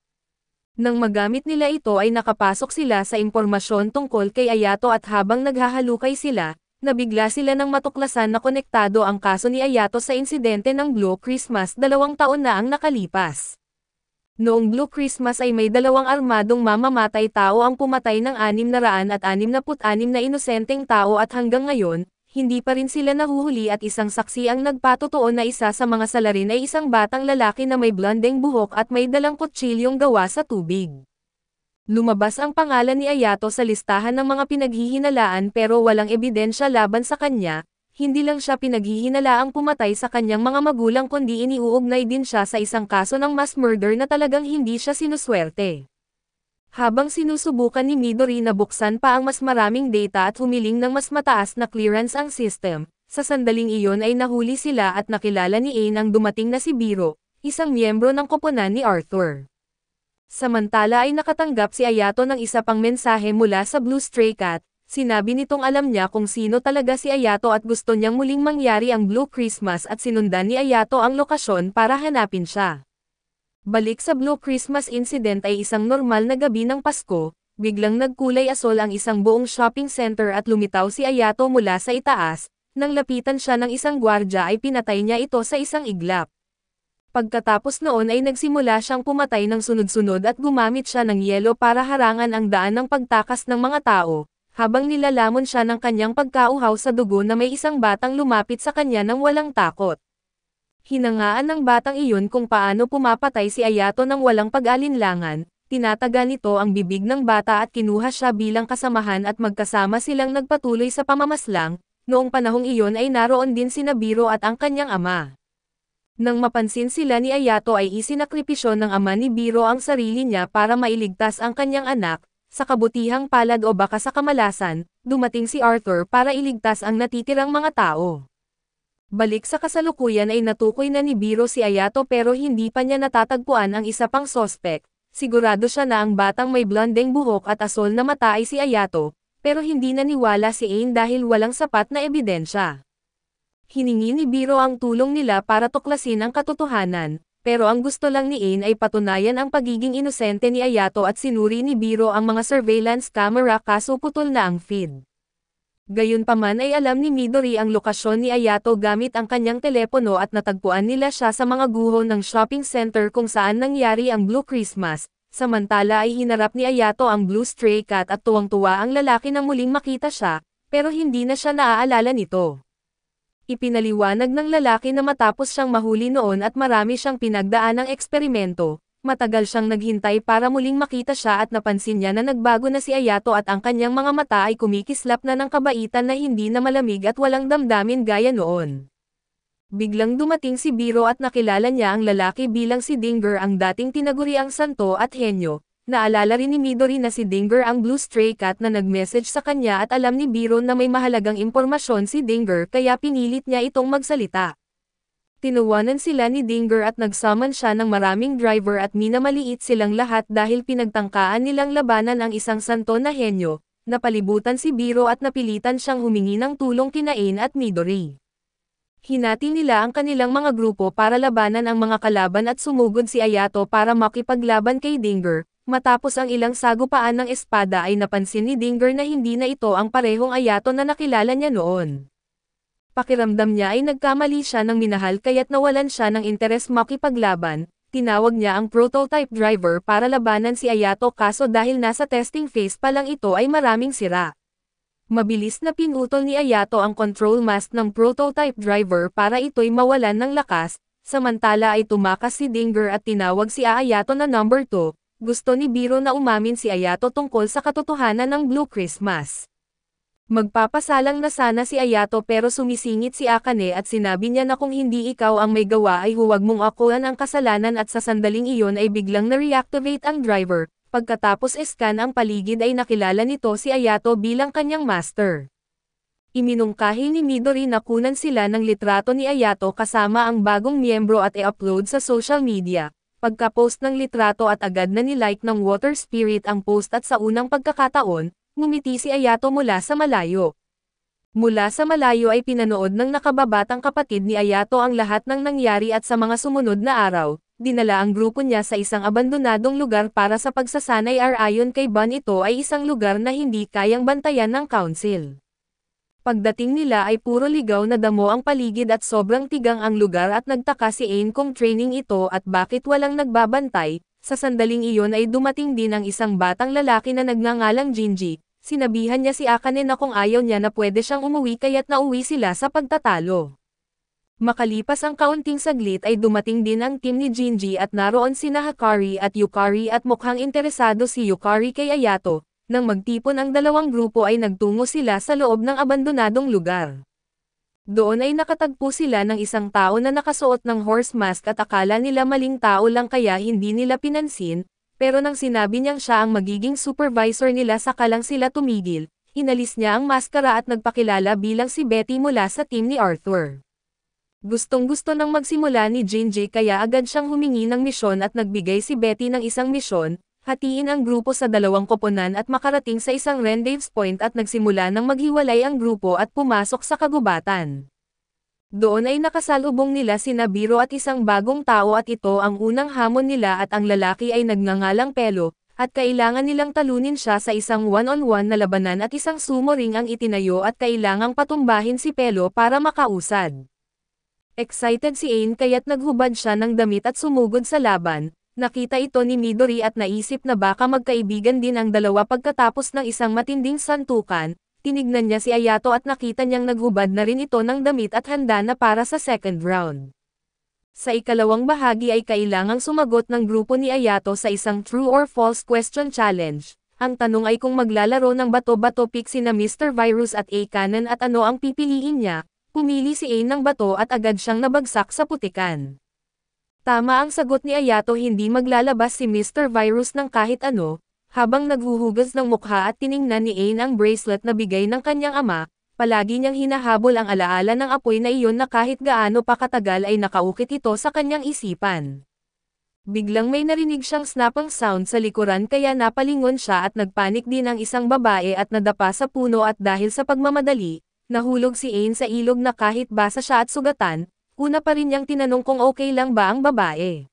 Nang magamit nila ito ay nakapasok sila sa impormasyon tungkol kay Ayato at habang naghahalukay sila, nabigla sila nang matuklasan na konektado ang kaso ni Ayato sa insidente ng Blue Christmas 2 taon na ang nakalipas. Noong Blue Christmas ay may 2 armadong mamamatay tao ang pumatay ng 666 na inosenteng tao at hanggang ngayon, hindi pa rin sila nahuhuli at isang saksi ang nagpatotoo na isa sa mga salarin ay isang batang lalaki na may blondeng buhok at may dalang kutsilyong gawa sa tubig. Lumabas ang pangalan ni Ayato sa listahan ng mga pinaghihinalaan pero walang ebidensya laban sa kanya, hindi lang siya pinaghihinalaang pumatay sa kanyang mga magulang kundi iniuugnay din siya sa isang kaso ng mass murder na talagang hindi siya sinuswerte. Habang sinusubukan ni Midori na buksan pa ang mas maraming data at humiling ng mas mataas na clearance ang system, sa sandaling iyon ay nahuli sila at nakilala ni Ain ang dumating na si Biro, isang miyembro ng koponan ni Arthur. Samantala ay nakatanggap si Ayato ng isa pang mensahe mula sa Blue Stray Cat, sinabi nitong alam niya kung sino talaga si Ayato at gusto niyang muling mangyari ang Blue Christmas at sinundan ni Ayato ang lokasyon para hanapin siya. Balik sa Blue Christmas incident ay isang normal na gabi ng Pasko, biglang nagkulay asol ang isang buong shopping center at lumitaw si Ayato mula sa itaas, nang lapitan siya ng isang gwardya ay pinatay niya ito sa isang iglap. Pagkatapos noon ay nagsimula siyang pumatay ng sunod-sunod at gumamit siya ng yelo para harangan ang daan ng pagtakas ng mga tao, habang nilalamon siya ng kanyang pagkauhaw sa dugo na may isang batang lumapit sa kanya ng walang takot. Hinangaan ng batang iyon kung paano pumapatay si Ayato ng walang pag-alinlangan, tinataga nito ang bibig ng bata at kinuha siya bilang kasamahan at magkasama silang nagpatuloy sa pamamaslang, noong panahong iyon ay naroon din sina Biro at ang kanyang ama. Nang mapansin sila ni Ayato ay isinakripisyo ng ama ni Biro ang sarili niya para mailigtas ang kanyang anak, sa kabutihang palad o baka sa kamalasan, dumating si Arthur para iligtas ang natitirang mga tao. Balik sa kasalukuyan ay natukoy na ni Biro si Ayato pero hindi pa niya natatagpuan ang isa pang sospek. Sigurado siya na ang batang may blondeng buhok at asol na mata ay si Ayato, pero hindi naniwala si Ain dahil walang sapat na ebidensya. Hiningi ni Biro ang tulong nila para tuklasin ang katotohanan, pero ang gusto lang ni Ain ay patunayan ang pagiging inosente ni Ayato at sinuri ni Biro ang mga surveillance camera kaso putol na ang feed. Gayunpaman ay alam ni Midori ang lokasyon ni Ayato gamit ang kanyang telepono at natagpuan nila siya sa mga guho ng shopping center kung saan nangyari ang Blue Christmas, samantala ay hinarap ni Ayato ang Blue Stray Cat at tuwang-tuwa ang lalaki nang muling makita siya, pero hindi na siya naaalala nito. Ipinaliwanag ng lalaki na matapos siyang mahuli noon at marami siyang pinagdaanang eksperimento, matagal siyang naghintay para muling makita siya at napansin niya na nagbago na si Ayato at ang kanyang mga mata ay kumikislap na ng kabaitan na hindi na malamig at walang damdamin gaya noon. Biglang dumating si Biro at nakilala niya ang lalaki bilang si Dinger ang dating tinaguriang santo at henyo. Naalala rin ni Midori na si Dinger ang Blue Stray Cat na nag-message sa kanya at alam ni Biro na may mahalagang impormasyon si Dinger kaya pinilit niya itong magsalita. Tinuwanan sila ni Dinger at nagsaman siya ng maraming driver at minamaliit silang lahat dahil pinagtangkaan nilang labanan ang isang santo na henyo, napalibutan si Biro at napilitan siyang humingi ng tulong kina Ain at Midori. Hinati nila ang kanilang mga grupo para labanan ang mga kalaban at sumugod si Ayato para makipaglaban kay Dinger. Matapos ang ilang sagupaan ng espada ay napansin ni Dinger na hindi na ito ang parehong Ayato na nakilala niya noon. Pakiramdam niya ay nagkamali siya ng minahal kaya't nawalan siya ng interes makipaglaban, tinawag niya ang prototype driver para labanan si Ayato kaso dahil nasa testing phase pa lang ito ay maraming sira. Mabilis na pinutol ni Ayato ang control mast ng prototype driver para ito'y mawalan ng lakas, samantala ay tumakas si Dinger at tinawag si Ayato na number 2, gusto ni Biro na umamin si Ayato tungkol sa katotohanan ng Blue Christmas. Magpapasalang na sana si Ayato pero sumisingit si Akane at sinabi niya na kung hindi ikaw ang may gawa ay huwag mong akuan ang kasalanan at sa sandaling iyon ay biglang na-reactivate ang driver. Pagkatapos scan ang paligid ay nakilala nito si Ayato bilang kanyang master. Iminungkahi ni Midori na kunan sila ng litrato ni Ayato kasama ang bagong miyembro at i-upload sa social media. Pagka-post ng litrato at agad na nilike ng Water Spirit ang post at sa unang pagkakataon, ngumiti si Ayato mula sa malayo. Mula sa malayo ay pinanood ng nakababatang kapatid ni Ayato ang lahat ng nangyari at sa mga sumunod na araw, dinala ang grupo niya sa isang abandonadong lugar para sa pagsasanay ayon kay Ban ito ay isang lugar na hindi kayang bantayan ng council. Pagdating nila ay puro ligaw na damo ang paligid at sobrang tigang ang lugar at nagtaka si Ain kung training ito at bakit walang nagbabantay. Sa sandaling iyon ay dumating din ang isang batang lalaki na nagngangalang Jinji. Sinabihan niya si Akane na kung ayaw niya na pwede siyang umuwi kaya't nauwi sila sa pagtatalo. Makalipas ang kaunting saglit ay dumating din ang team ni Jinji at naroon sina Hakari at Yukari at mukhang interesado si Yukari kay Ayato. Nang magtipon ang dalawang grupo ay nagtungo sila sa loob ng abandonadong lugar. Doon ay nakatagpo sila ng isang tao na nakasuot ng horse mask at akala nila maling tao lang kaya hindi nila pinansin, pero nang sinabi niyang siya ang magiging supervisor nila saka lang sila tumigil, inalis niya ang maskara at nagpakilala bilang si Betty mula sa team ni Arthur. Gustong-gusto nang magsimula ni Jinji kaya agad siyang humingi ng misyon at nagbigay si Betty ng isang misyon, hatiin ang grupo sa dalawang koponan at makarating sa isang rendezvous point at nagsimula ng maghiwalay ang grupo at pumasok sa kagubatan. Doon ay nakasalubong nila sina Biro at isang bagong tao at ito ang unang hamon nila at ang lalaki ay nagngangalang Pelo, at kailangan nilang talunin siya sa isang one-on-one na labanan at isang sumo ring ang itinayo at kailangang patumbahin si Pelo para makausad. Excited si Ain kaya't naghubad siya ng damit at sumugod sa laban. Nakita ito ni Midori at naisip na baka magkaibigan din ang dalawa pagkatapos ng isang matinding santukan, tinignan niya si Ayato at nakita niyang naghubad na rin ito ng damit at handa na para sa second round. Sa ikalawang bahagi ay kailangang sumagot ng grupo ni Ayato sa isang true or false question challenge. Ang tanong ay kung maglalaro ng bato-bato pick sina Mr. Virus at A-Cannon at ano ang pipiliin niya, pumili si Ain ng bato at agad siyang nabagsak sa putikan. Tama ang sagot ni Ayato hindi maglalabas si Mr. Virus ng kahit ano, habang naghuhugas ng mukha at tiningnan ni Ain ang bracelet na bigay ng kanyang ama, palagi niyang hinahabol ang alaala ng apoy na iyon na kahit gaano pa katagal ay nakaukit ito sa kanyang isipan. Biglang may narinig siyang snapping sound sa likuran kaya napalingon siya at nagpanik din ang isang babae at nadapa sa puno at dahil sa pagmamadali, nahulog si Ain sa ilog na kahit basa siya at sugatan. Una pa rin niyang tinanong kung okay lang ba ang babae.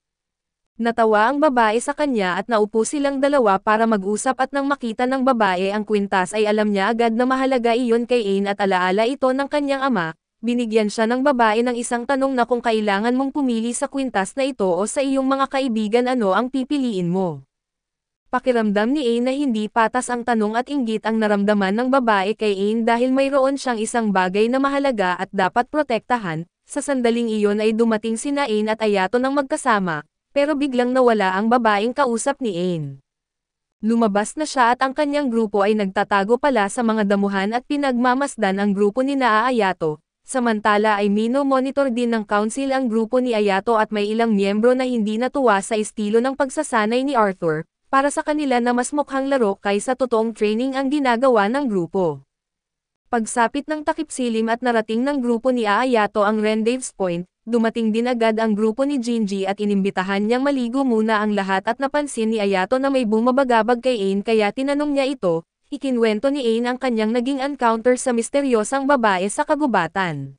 Natawa ang babae sa kanya at naupo silang dalawa para mag-usap at nang makita ng babae ang kwintas ay alam niya agad na mahalaga iyon kay Ain at alaala ito ng kanyang ama, binigyan siya ng babae ng isang tanong na kung kailangan mong pumili sa kwintas na ito o sa iyong mga kaibigan ano ang pipiliin mo. Pakiramdam ni Ain na hindi patas ang tanong at inggit ang naramdaman ng babae kay Ain dahil mayroon siyang isang bagay na mahalaga at dapat protektahan. Sa sandaling iyon ay dumating sina Ain at Ayato ng magkasama, pero biglang nawala ang babaeng kausap ni Ain. Lumabas na siya at ang kanyang grupo ay nagtatago pala sa mga damuhan at pinagmamasdan ang grupo ni Ayato, samantala ay mino-monitor din ng council ang grupo ni Ayato at may ilang miyembro na hindi natuwa sa estilo ng pagsasanay ni Arthur, para sa kanila na mas mukhang laro kaysa totoong training ang ginagawa ng grupo. Pagsapit ng takip-silim at narating ng grupo ni Ayato ang rendezvous point, dumating din agad ang grupo ni Jinji at inimbitahan niyang maligo muna ang lahat at napansin ni Ayato na may bumabagabag kay Ain kaya tinanong niya ito, ikinwento ni Ain ang kanyang naging encounter sa misteryosang babae sa kagubatan.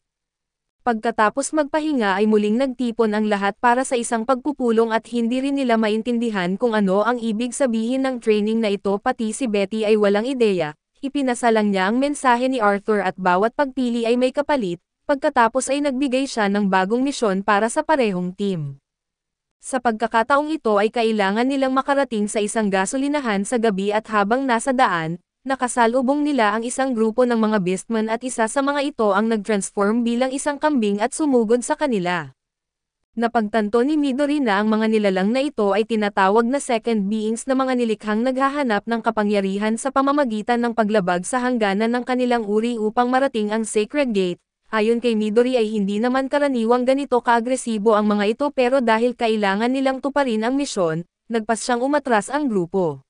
Pagkatapos magpahinga ay muling nagtipon ang lahat para sa isang pagpupulong at hindi rin nila maintindihan kung ano ang ibig sabihin ng training na ito pati si Betty ay walang ideya. Ipinasalang niya ang mensahe ni Arthur at bawat pagpili ay may kapalit, pagkatapos ay nagbigay siya ng bagong misyon para sa parehong team. Sa pagkakataong ito ay kailangan nilang makarating sa isang gasolinahan sa gabi at habang nasa daan, nakasalubong nila ang isang grupo ng mga beastmen at isa sa mga ito ang nag-transform bilang isang kambing at sumugod sa kanila. Napagtanto ni Midori na ang mga nilalang na ito ay tinatawag na second beings na mga nilikhang naghahanap ng kapangyarihan sa pamamagitan ng paglabag sa hangganan ng kanilang uri upang marating ang Sacred Gate. Ayon kay Midori ay hindi naman karaniwang ganito kaagresibo ang mga ito pero dahil kailangan nilang tuparin ang misyon, nagpas siyang umatras ang grupo.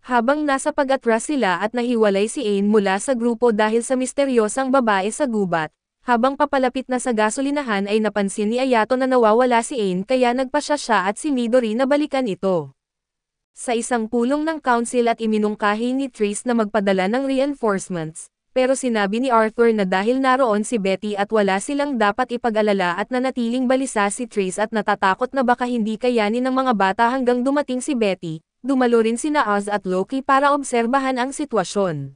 Habang nasa pag-atras sila at nahiwalay si Ain mula sa grupo dahil sa misteryosang babae sa gubat, habang papalapit na sa gasolinahan ay napansin ni Ayato na nawawala si Ain kaya nagpasya siya at si Midori na balikan ito. Sa isang pulong ng council at iminungkahi ni Triss na magpadala ng reinforcements, pero sinabi ni Arthur na dahil naroon si Betty at wala silang dapat ipag-alala at nanatiling balisa si Triss at natatakot na baka hindi kayanin ng mga bata hanggang dumating si Betty, dumalo rin sina Oz at Loki para obserbahan ang sitwasyon.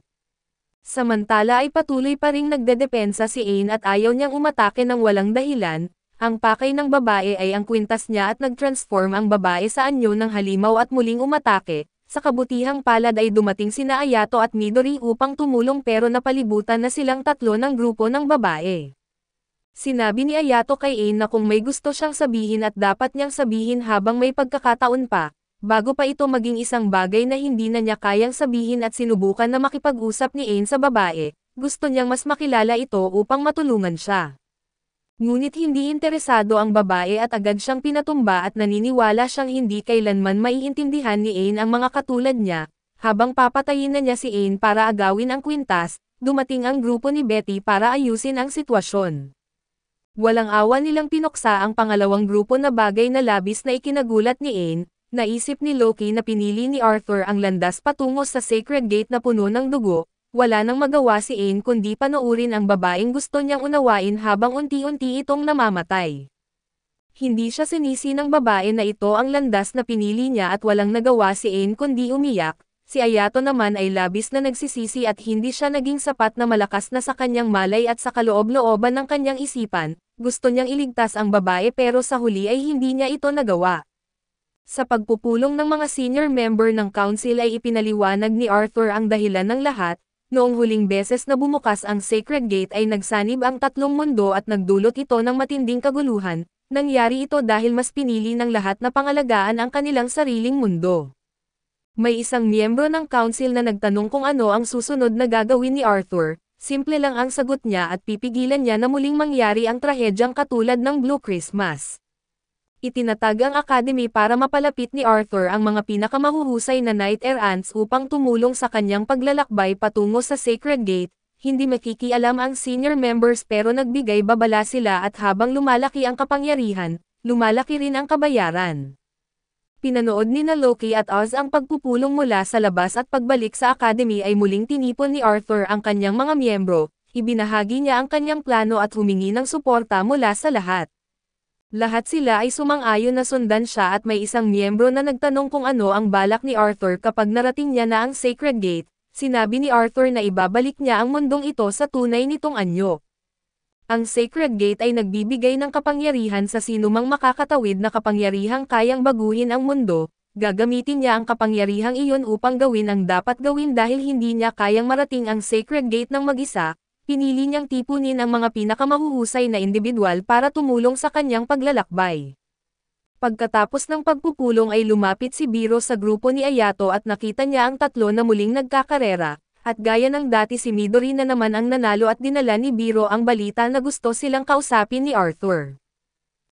Samantala ay patuloy pa ring nagdedepensa si Ain at ayaw niyang umatake ng walang dahilan. Ang pakay ng babae ay ang kwintas niya at nag-transform ang babae sa anyo ng halimaw at muling umatake. Sa kabutihang palad ay dumating sina Ayato at Midori upang tumulong pero napalibutan na silang tatlo ng grupo ng babae. Sinabi ni Ayato kay Ain na kung may gusto siyang sabihin at dapat niyang sabihin habang may pagkakataon pa, bago pa ito maging isang bagay na hindi na niya kayang sabihin at sinubukan na makipag-usap ni Ain sa babae, gusto niyang mas makilala ito upang matulungan siya. Ngunit hindi interesado ang babae at agad siyang pinatumba at naniniwala siyang hindi kailanman maiintindihan ni Ain ang mga katulad niya. Habang papatayin na niya si Ain para agawin ang kwintas, dumating ang grupo ni Betty para ayusin ang sitwasyon. Walang awa nilang pinuksa ang pangalawang grupo na bagay na labis na ikinagulat ni Ain. Naisip ni Loki na pinili ni Arthur ang landas patungo sa Sacred Gate na puno ng dugo. Wala nang magawa si Ain kundi panoorin ang babaeng gusto niyang unawain habang unti-unti itong namamatay. Hindi siya sinisi ng babae na ito ang landas na pinili niya at walang nagawa si Ain kundi umiyak. Si Ayato naman ay labis na nagsisisi at hindi siya naging sapat na malakas na sa kanyang malay at sa kaloob-looban ng kanyang isipan. Gusto niyang iligtas ang babae pero sa huli ay hindi niya ito nagawa. Sa pagpupulong ng mga senior member ng council ay ipinaliwanag ni Arthur ang dahilan ng lahat. Noong huling beses na bumukas ang Sacred Gate ay nagsanib ang tatlong mundo at nagdulot ito ng matinding kaguluhan. Nangyari ito dahil mas pinili ng lahat na pangalagaan ang kanilang sariling mundo. May isang miyembro ng council na nagtanong kung ano ang susunod na gagawin ni Arthur. Simple lang ang sagot niya at pipigilan niya na muling mangyari ang trahedyang katulad ng Blue Christmas. Itinatag ang Academy para mapalapit ni Arthur ang mga pinakamahuhusay na Knight Errants upang tumulong sa kanyang paglalakbay patungo sa Sacred Gate. Hindi makikialam ang senior members pero nagbigay babala sila at habang lumalaki ang kapangyarihan, lumalaki rin ang kabayaran. Pinanood ni Loki at Oz ang pagpupulong mula sa labas at pagbalik sa Academy ay muling tinipon ni Arthur ang kanyang mga miyembro, ibinahagi niya ang kanyang plano at humingi ng suporta mula sa lahat. Lahat sila ay sumang-ayon na sundan siya at may isang miyembro na nagtanong kung ano ang balak ni Arthur kapag narating niya na ang Sacred Gate. Sinabi ni Arthur na ibabalik niya ang mundong ito sa tunay nitong anyo. Ang Sacred Gate ay nagbibigay ng kapangyarihan sa sinumang makakatawid na kapangyarihang kayang baguhin ang mundo. Gagamitin niya ang kapangyarihang iyon upang gawin ang dapat gawin dahil hindi niya kayang marating ang Sacred Gate ng mag-isa. Pinili niyang tipunin ang mga pinakamahuhusay na individual para tumulong sa kanyang paglalakbay. Pagkatapos ng pagpupulong ay lumapit si Biro sa grupo ni Ayato at nakita niya ang tatlo na muling nagkakarera, at gaya ng dati si Midori na naman ang nanalo at dinala ni Biro ang balita na gusto silang kausapin ni Arthur.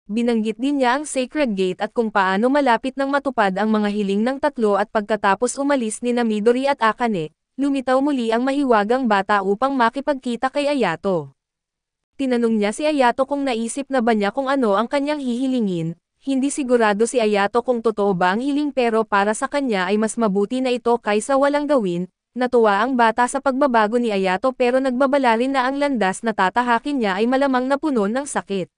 Binanggit din niya ang Sacred Gate at kung paano malapit nang matupad ang mga hiling ng tatlo at pagkatapos umalis ni Midori at Akane, lumitaw muli ang mahiwagang bata upang makipagkita kay Ayato. Tinanong niya si Ayato kung naisip na ba niya kung ano ang kanyang hihilingin. Hindi sigurado si Ayato kung totoo ba ang hiling pero para sa kanya ay mas mabuti na ito kaysa walang gawin. Natuwa ang bata sa pagbabago ni Ayato pero nagbabala rin na ang landas na tatahakin niya ay malamang napuno ng sakit.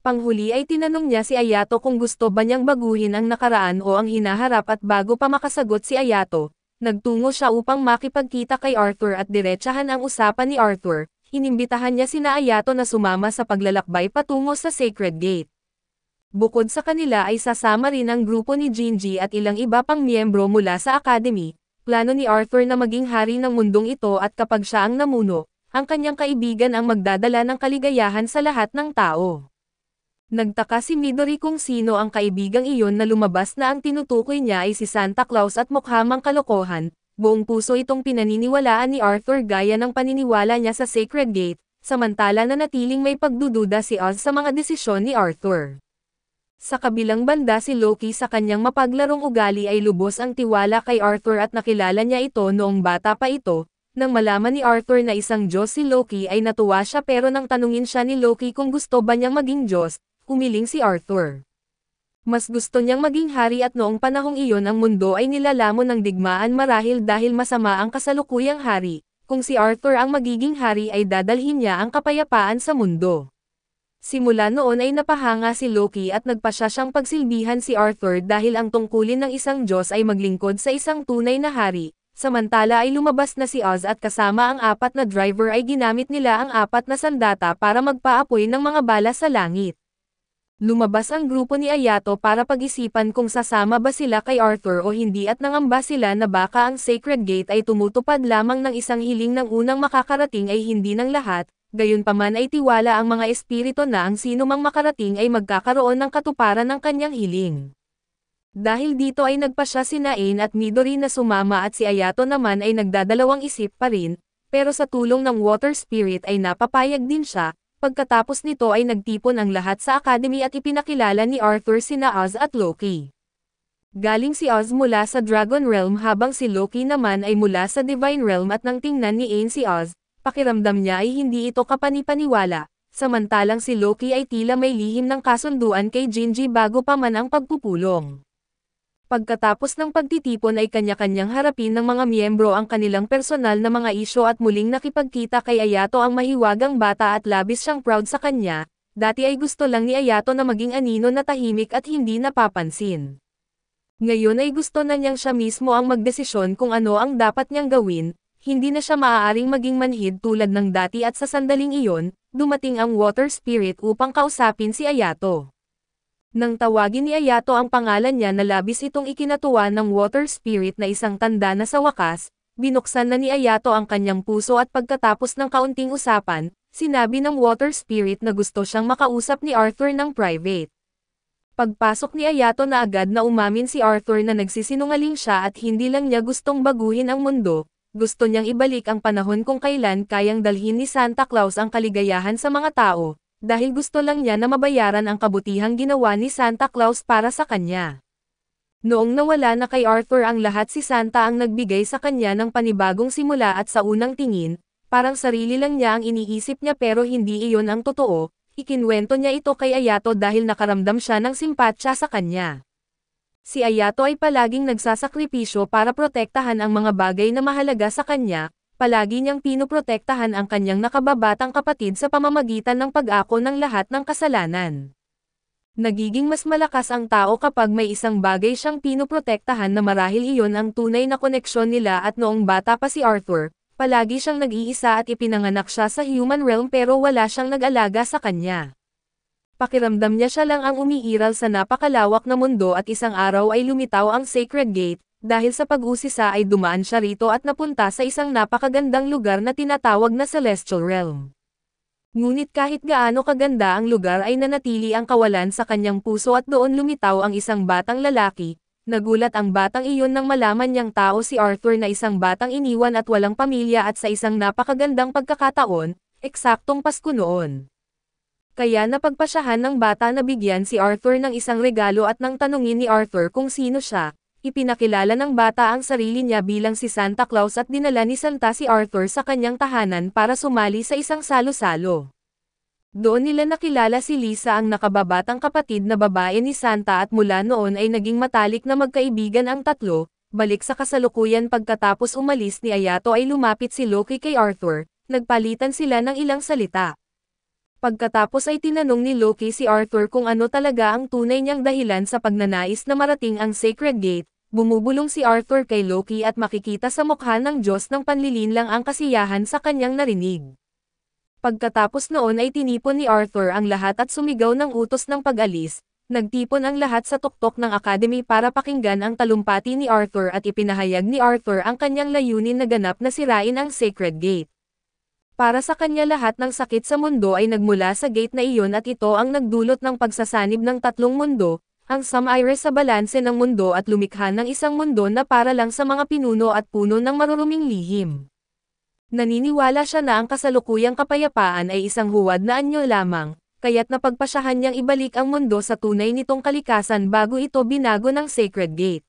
Panghuli ay tinanong niya si Ayato kung gusto ba niyang baguhin ang nakaraan o ang hinaharap at bago pa makasagot si Ayato, nagtungo siya upang makipagkita kay Arthur at diretsahan ang usapan ni Arthur. Inimbitahan niya sina Ayato na sumama sa paglalakbay patungo sa Sacred Gate. Bukod sa kanila ay sasama rin ang grupo ni Gingy at ilang iba pang miyembro mula sa Academy. Plano ni Arthur na maging hari ng mundong ito at kapag siya ang namuno, ang kanyang kaibigan ang magdadala ng kaligayahan sa lahat ng tao. Nagtaka si Midori kung sino ang kaibigang iyon na lumabas na ang tinutukoy niya ay si Santa Claus at mukhamang kalokohan. Buong puso itong pinaniniwalaan ni Arthur gaya ng paniniwala niya sa Sacred Gate, samantala na natiling may pagdududa si Oz sa mga desisyon ni Arthur. Sa kabilang banda si Loki sa kanyang mapaglarong ugali ay lubos ang tiwala kay Arthur at nakilala niya ito noong bata pa ito. Nang malaman ni Arthur na isang Diyos si Loki ay natuwa siya pero nang tanungin siya ni Loki kung gusto ba niyang maging Diyos, humiling si Arthur. Mas gusto niyang maging hari at noong panahong iyon ang mundo ay nilalamon ng digmaan marahil dahil masama ang kasalukuyang hari. Kung si Arthur ang magiging hari ay dadalhin niya ang kapayapaan sa mundo. Simula noon ay napahanga si Loki at nagpasya siyang pagsilbihan si Arthur dahil ang tungkulin ng isang Diyos ay maglingkod sa isang tunay na hari, samantala ay lumabas na si Oz at kasama ang 4 na driver ay ginamit nila ang 4 na sandata para magpaapoy ng mga bala sa langit. Lumabas ang grupo ni Ayato para pag-isipan kung sasama ba sila kay Arthur o hindi at nangamba sila na baka ang Sacred Gate ay tumutupad lamang ng isang hiling ng unang makakarating ay hindi ng lahat. Gayunpaman ay tiwala ang mga espiritu na ang sino mang makarating ay magkakaroon ng katuparan ng kanyang hiling. Dahil dito ay nagpasya si Ain at Midori na sumama at si Ayato naman ay nagdadalawang isip pa rin, pero sa tulong ng Water Spirit ay napapayag din siya. Pagkatapos nito ay nagtipon ang lahat sa Academy at ipinakilala ni Arthur sina Oz at Loki. Galing si Oz mula sa Dragon Realm habang si Loki naman ay mula sa Divine Realm at nang tingnan ni Ain si Oz, pakiramdam niya ay hindi ito kapanipaniwala, samantalang si Loki ay tila may lihim ng kasunduan kay Gingy bago pa man ang pagpupulong. Pagkatapos ng pagtitipon ay kanya-kanyang harapin ng mga miyembro ang kanilang personal na mga isyo at muling nakipagkita kay Ayato ang mahiwagang bata at labis siyang proud sa kanya. Dati ay gusto lang ni Ayato na maging anino na tahimik at hindi napapansin. Ngayon ay gusto na niyang siya mismo ang magdesisyon kung ano ang dapat niyang gawin. Hindi na siya maaaring maging manhid tulad ng dati at sa sandaling iyon, dumating ang Water Spirit upang kausapin si Ayato. Nang tawagin ni Ayato ang pangalan niya na labis itong ikinatuwa ng Water Spirit na isang tanda na sa wakas, binuksan na ni Ayato ang kanyang puso at pagkatapos ng kaunting usapan, sinabi ng Water Spirit na gusto siyang makausap ni Arthur ng private. Pagpasok ni Ayato na agad na umamin si Arthur na nagsisinungaling siya at hindi lang niya gustong baguhin ang mundo. Gusto niyang ibalik ang panahon kung kailan kayang dalhin ni Santa Claus ang kaligayahan sa mga tao, dahil gusto lang niya na mabayaran ang kabutihang ginawa ni Santa Claus para sa kanya. Noong nawala na kay Arthur ang lahat si Santa ang nagbigay sa kanya ng panibagong simula at sa unang tingin, parang sarili lang niya ang iniisip niya pero hindi iyon ang totoo, ikinwento niya ito kay Ayato dahil nakaramdam siya ng simpatsya sa kanya. Si Ayato ay palaging nagsasakripisyo para protektahan ang mga bagay na mahalaga sa kanya, palagi niyang pinoprotektahan ang kanyang nakababatang kapatid sa pamamagitan ng pag-ako ng lahat ng kasalanan. Nagiging mas malakas ang tao kapag may isang bagay siyang pinoprotektahan na marahil iyon ang tunay na koneksyon nila at noong bata pa si Arthur, palagi siyang nag-iisa at ipinanganak siya sa human realm pero wala siyang nag-alaga sa kanya. Pakiramdam niya siya lang ang umiiral sa napakalawak na mundo at isang araw ay lumitaw ang Sacred Gate, dahil sa pag-usisa ay dumaan siya rito at napunta sa isang napakagandang lugar na tinatawag na Celestial Realm. Ngunit kahit gaano kaganda ang lugar ay nanatili ang kawalan sa kanyang puso at doon lumitaw ang isang batang lalaki. Nagulat ang batang iyon nang malaman niyang tao si Arthur na isang batang iniwan at walang pamilya at sa isang napakagandang pagkakataon, eksaktong Pasko noon. Kaya napagpasyahan ng bata na bigyan si Arthur ng isang regalo at nang tanungin ni Arthur kung sino siya, ipinakilala ng bata ang sarili niya bilang si Santa Claus at dinala ni Santa si Arthur sa kanyang tahanan para sumali sa isang salo-salo. Doon nila nakilala si Lisa ang nakababatang kapatid na babae ni Santa at mula noon ay naging matalik na magkaibigan ang tatlo. Balik sa kasalukuyan pagkatapos umalis ni Ayato ay lumapit si Loki kay Arthur, nagpalitan sila ng ilang salita. Pagkatapos ay tinanong ni Loki si Arthur kung ano talaga ang tunay niyang dahilan sa pagnanais na marating ang Sacred Gate, bumubulong si Arthur kay Loki at makikita sa mukha ng Diyos ng panlilinlang ang kasiyahan sa kanyang narinig. Pagkatapos noon ay tinipon ni Arthur ang lahat at sumigaw ng utos ng pag-alis, Nagtipon ang lahat sa tuktok ng Academy para pakinggan ang talumpati ni Arthur at ipinahayag ni Arthur ang kanyang layunin na ganap na sirain ang Sacred Gate. Para sa kanya lahat ng sakit sa mundo ay nagmula sa gate na iyon at ito ang nagdulot ng pagsasanib ng tatlong mundo, ang Samiris sa balanse ng mundo at lumikha ng isang mundo na para lang sa mga pinuno at puno ng maruruming lihim. Naniniwala siya na ang kasalukuyang kapayapaan ay isang huwad na anyo lamang, kaya't napagpasyahan niyang ibalik ang mundo sa tunay nitong kalikasan bago ito binago ng Sacred Gate.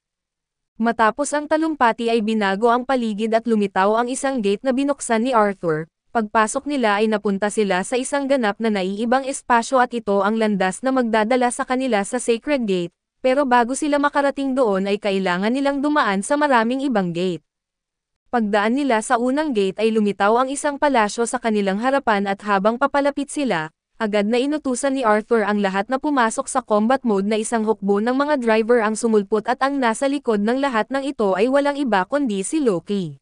Matapos ang talumpati ay binago ang paligid at lumitaw ang isang gate na binuksan ni Arthur. Pagpasok nila ay napunta sila sa isang ganap na naiibang espasyo at ito ang landas na magdadala sa kanila sa Sacred Gate, pero bago sila makarating doon ay kailangan nilang dumaan sa maraming ibang gate. Pagdaan nila sa unang gate ay lumitaw ang isang palasyo sa kanilang harapan at habang papalapit sila, agad na inutusan ni Arthur ang lahat na pumasok sa combat mode na isang hukbo ng mga driver ang sumulpot at ang nasa likod ng lahat ng ito ay walang iba kundi si Loki.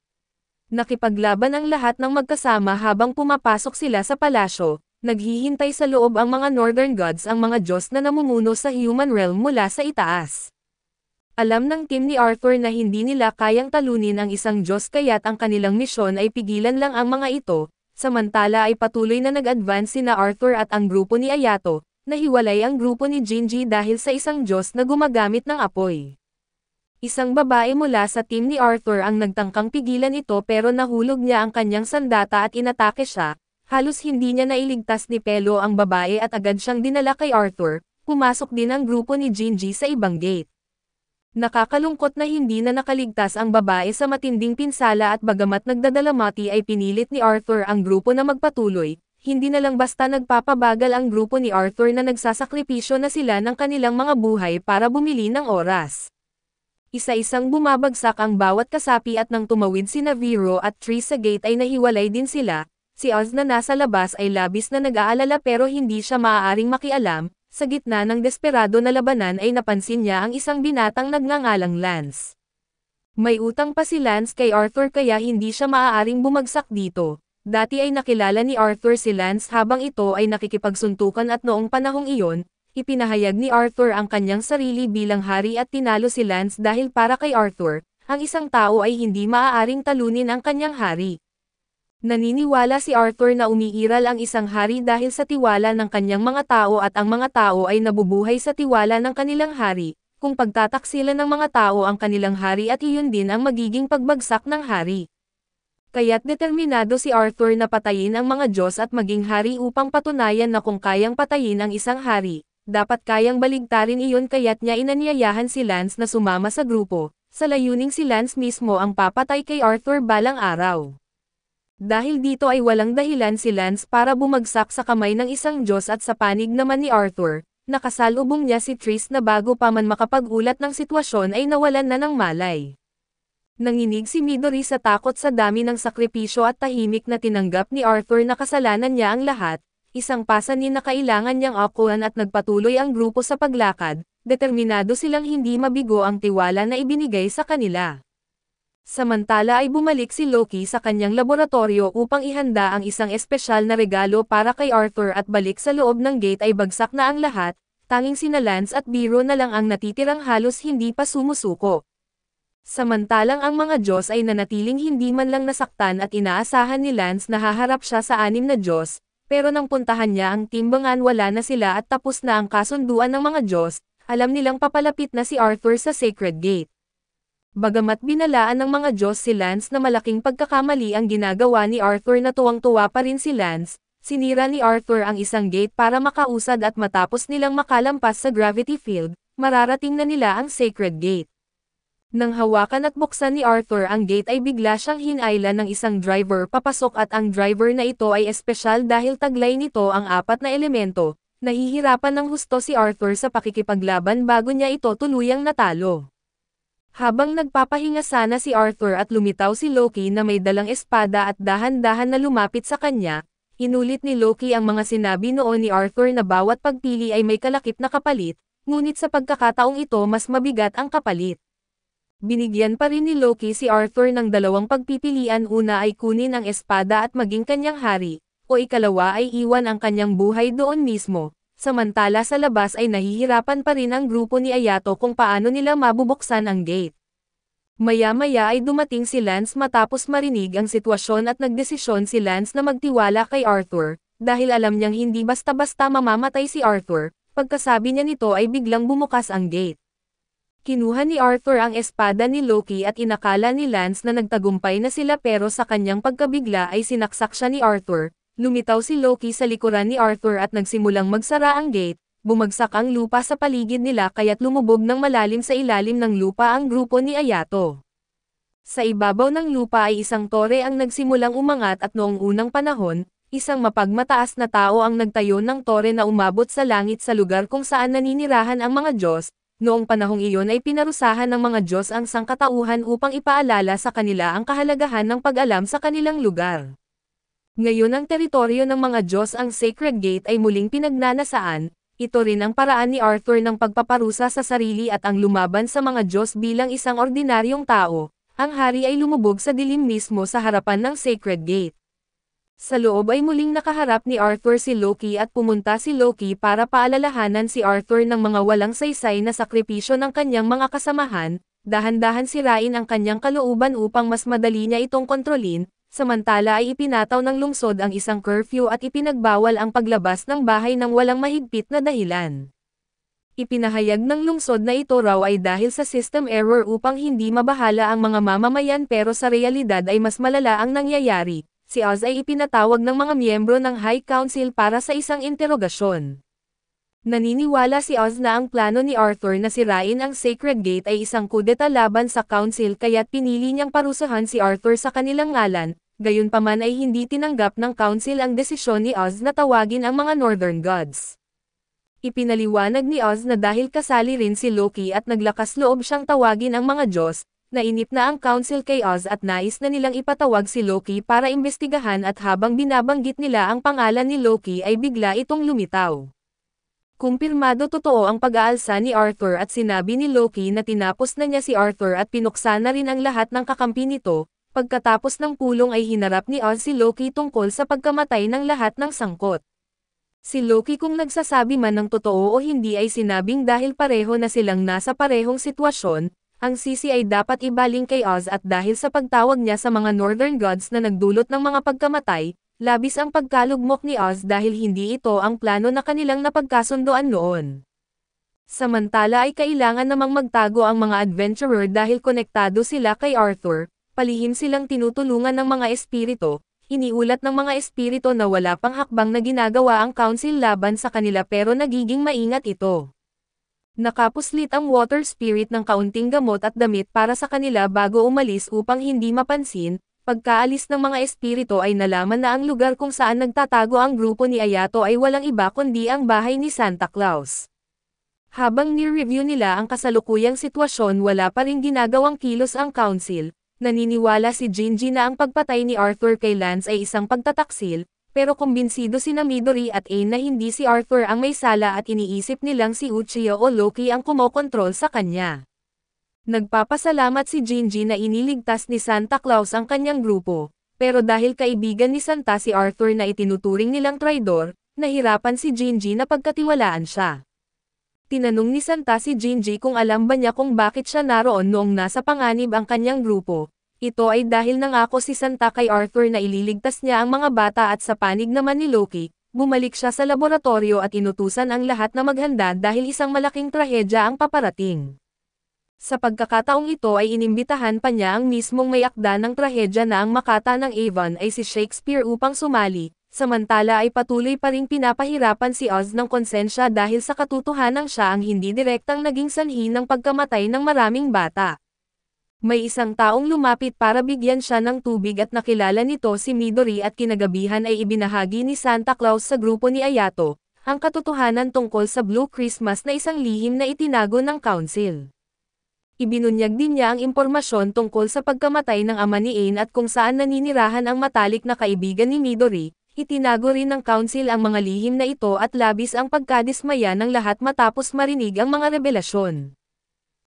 Nakipaglaban ang lahat ng magkasama habang pumapasok sila sa palasyo, naghihintay sa loob ang mga Northern Gods ang mga Diyos na namumuno sa human realm mula sa itaas. Alam ng team ni Arthur na hindi nila kayang talunin ang isang Diyos kaya't ang kanilang misyon ay pigilan lang ang mga ito. Samantala ay patuloy na nag-advance sina Arthur at ang grupo ni Ayato, nahiwalay ang grupo ni Jinji dahil sa isang Diyos na gumagamit ng apoy. Isang babae mula sa team ni Arthur ang nagtangkang pigilan ito pero nahulog niya ang kanyang sandata at inatake siya, halos hindi niya nailigtas ni Pelo ang babae at agad siyang dinala kay Arthur, pumasok din ang grupo ni Jinji sa ibang gate. Nakakalungkot na hindi na nakaligtas ang babae sa matinding pinsala at bagamat nagdadalamati ay pinilit ni Arthur ang grupo na magpatuloy, hindi na lang basta nagpapabagal ang grupo ni Arthur na nagsasakripisyo na sila ng kanilang mga buhay para bumili ng oras. Isa-isang bumabagsak ang bawat kasapi at nang tumawid sina Vero at Tree sa gate ay nahiwalay din sila, si Oz na nasa labas ay labis na nag-aalala pero hindi siya maaaring makialam. Sa gitna ng desperado na labanan ay napansin niya ang isang binatang nagngangalang Lance. May utang pa si Lance kay Arthur kaya hindi siya maaaring bumagsak dito. Dati ay nakilala ni Arthur si Lance habang ito ay nakikipagsuntukan at noong panahong iyon, ipinahayag ni Arthur ang kanyang sarili bilang hari at tinalo si Lance dahil para kay Arthur, ang isang tao ay hindi maaaring talunin ang kanyang hari. Naniniwala si Arthur na umiiral ang isang hari dahil sa tiwala ng kanyang mga tao at ang mga tao ay nabubuhay sa tiwala ng kanilang hari, kung pagtataksilan ng mga tao ang kanilang hari at iyon din ang magiging pagbagsak ng hari. Kaya't determinado si Arthur na patayin ang mga Diyos at maging hari upang patunayan na kung kayang patayin ang isang hari, dapat kayang baligtarin iyon kaya't niya inanyayahan si Lance na sumama sa grupo, sa layuning si Lance mismo ang papatay kay Arthur balang araw. Dahil dito ay walang dahilan si Lance para bumagsak sa kamay ng isang Diyos at sa panig naman ni Arthur, nakasalubong niya si Tris na bago pa man makapag-ulat ng sitwasyon ay nawalan na ng malay. Nanginig si Midori sa takot sa dami ng sakripisyo at tahimik na tinanggap ni Arthur na kasalanan niya ang lahat, isang pasanin na kailangan niyang akuhan at nagpatuloy ang grupo sa paglakad, determinado silang hindi mabigo ang tiwala na ibinigay sa kanila. Samantala ay bumalik si Loki sa kanyang laboratorio upang ihanda ang isang espesyal na regalo para kay Arthur at balik sa loob ng gate ay bagsak na ang lahat, tanging sina Lance at Biro na lang ang natitirang halos hindi pa sumusuko. Samantalang ang mga Diyos ay nanatiling hindi man lang nasaktan at inaasahan ni Lance na haharap siya sa 6 na Diyos, pero nang puntahan niya ang timbangan wala na sila at tapos na ang kasunduan ng mga Diyos, alam nilang papalapit na si Arthur sa Sacred Gate. Bagamat binalaan ng mga Diyos si Lance na malaking pagkakamali ang ginagawa ni Arthur na tuwang-tuwa pa rin si Lance, sinira ni Arthur ang isang gate para makausad at matapos nilang makalampas sa gravity field, mararating na nila ang Sacred Gate. Nang hawakan at buksan ni Arthur ang gate ay bigla siyang hinailan ng isang driver papasok at ang driver na ito ay espesyal dahil taglay nito ang 4 na elemento, nahihirapan ng husto si Arthur sa pakikipaglaban bago niya ito tuluyang natalo. Habang nagpapahinga sana si Arthur at lumitaw si Loki na may dalang espada at dahan-dahan na lumapit sa kanya, inulit ni Loki ang mga sinabi noon ni Arthur na bawat pagpili ay may kalakip na kapalit, ngunit sa pagkakataong ito mas mabigat ang kapalit. Binigyan pa rin ni Loki si Arthur ng 2 pagpipilian, una ay kunin ang espada at maging kanyang hari, o ikalawa ay iwan ang kanyang buhay doon mismo. samantala sa labas ay nahihirapan pa rin ang grupo ni Ayato kung paano nila mabubuksan ang gate. Maya-maya ay dumating si Lance matapos marinig ang sitwasyon at nagdesisyon si Lance na magtiwala kay Arthur, dahil alam niyang hindi basta-basta mamamatay si Arthur, pagkasabi niya nito ay biglang bumukas ang gate. Kinuha ni Arthur ang espada ni Loki at inakala ni Lance na nagtagumpay na sila pero sa kanyang pagkabigla ay sinaksak siya ni Arthur, lumitaw si Loki sa likuran ni Arthur at nagsimulang magsara ang gate, bumagsak ang lupa sa paligid nila kaya't lumubog ng malalim sa ilalim ng lupa ang grupo ni Ayato. Sa ibabaw ng lupa ay isang tore ang nagsimulang umangat at noong unang panahon, isang mapagmataas na tao ang nagtayo ng tore na umabot sa langit sa lugar kung saan naninirahan ang mga Diyos. Noong panahong iyon ay pinarusahan ng mga Diyos ang sangkatauhan upang ipaalala sa kanila ang kahalagahan ng pag-alam sa kanilang lugar. Ngayon ang teritoryo ng mga Diyos ang Sacred Gate ay muling pinagnanasaan, ito rin ang paraan ni Arthur ng pagpaparusa sa sarili at ang lumaban sa mga Diyos bilang isang ordinaryong tao, ang hari ay lumubog sa dilim mismo sa harapan ng Sacred Gate. Sa loob ay muling nakaharap ni Arthur si Loki at pumunta si Loki para paalalahanan si Arthur ng mga walang saysay na sakripisyo ng kanyang mga kasamahan, dahan-dahan sirain ang kanyang kalooban upang mas madali niya itong kontrolin, samantala ay ipinataw ng lungsod ang isang curfew at ipinagbawal ang paglabas ng bahay ng walang mahigpit na dahilan. Ipinahayag ng lungsod na ito raw ay dahil sa system error upang hindi mabahala ang mga mamamayan pero sa realidad ay mas malala ang nangyayari. Si Oz ay ipinatawag ng mga miyembro ng High Council para sa isang interogasyon. Naniniwala si Oz na ang plano ni Arthur na sirain ang Sacred Gate ay isang kudeta laban sa Council kaya't pinili niyang parusahan si Arthur sa kanilang ngalan, gayunpaman ay hindi tinanggap ng Council ang desisyon ni Oz na tawagin ang mga Northern Gods. Ipinaliwanag ni Oz na dahil kasali rin si Loki at naglakas loob siyang tawagin ang mga Diyos, nainip na ang Council kay Oz at nais na nilang ipatawag si Loki para imbestigahan at habang binabanggit nila ang pangalan ni Loki ay bigla itong lumitaw. Kumpirmado totoo ang pag-aalsa ni Arthur at sinabi ni Loki na tinapos na niya si Arthur at pinuksa na rin ang lahat ng kakampi nito, pagkatapos ng pulong ay hinarap ni Oz si Loki tungkol sa pagkamatay ng lahat ng sangkot. Si Loki kung nagsasabi man ng totoo o hindi ay sinabing dahil pareho na silang nasa parehong sitwasyon, ang sisi ay dapat ibaling kay Oz at dahil sa pagtawag niya sa mga Northern Gods na nagdulot ng mga pagkamatay, labis ang pagkalugmok ni Oz dahil hindi ito ang plano na kanilang napagkasundoan noon. Samantala ay kailangan namang magtago ang mga adventurer dahil konektado sila kay Arthur, palihim silang tinutulungan ng mga espiritu, iniulat ng mga espiritu na wala pang hakbang na ginagawa ang Council laban sa kanila pero nagiging maingat ito. Nakapuslit ang water spirit ng kaunting gamot at damit para sa kanila bago umalis upang hindi mapansin, pagkaalis ng mga espiritu ay nalaman na ang lugar kung saan nagtatago ang grupo ni Ayato ay walang iba kundi ang bahay ni Santa Claus. Habang ni-review nila ang kasalukuyang sitwasyon wala pa rin ginagawang kilos ang council, naniniwala si Gingy na ang pagpatay ni Arthur kay Lance ay isang pagtataksil, pero kumbinsido sina Midori at Ain na hindi si Arthur ang may sala at iniisip nilang si Uchiha o Loki ang kumokontrol sa kanya. Nagpapasalamat si Gingy na iniligtas ni Santa Claus ang kanyang grupo, pero dahil kaibigan ni Santa si Arthur na itinuturing nilang traidor, nahirapan si Gingy na pagkatiwalaan siya. Tinanong ni Santa si Gingy kung alam ba niya kung bakit siya naroon noong nasa panganib ang kanyang grupo. Ito ay dahil nangako si Santa kay Arthur na ililigtas niya ang mga bata at sa panig naman ni Loki, bumalik siya sa laboratorio at inutusan ang lahat na maghanda dahil isang malaking trahedya ang paparating. Sa pagkakataong ito ay inimbitahan pa niya ang mismong may akda ng trahedya na ang makata ng Avon ay si Shakespeare upang sumali, samantala ay patuloy pa ring pinapahirapan si Oz ng konsensya dahil sa katotohanan siya ang hindi direktang naging sanhi ng pagkamatay ng maraming bata. May isang taong lumapit para bigyan siya ng tubig at nakilala nito si Midori at kinagabihan ay ibinahagi ni Santa Claus sa grupo ni Ayato, ang katotohanan tungkol sa Blue Christmas na isang lihim na itinago ng Council. Ibinunyag din niya ang impormasyon tungkol sa pagkamatay ng ama ni Ain at kung saan naninirahan ang matalik na kaibigan ni Midori, itinago rin ng Council ang mga lihim na ito at labis ang pagkadismaya ng lahat matapos marinig ang mga revelasyon.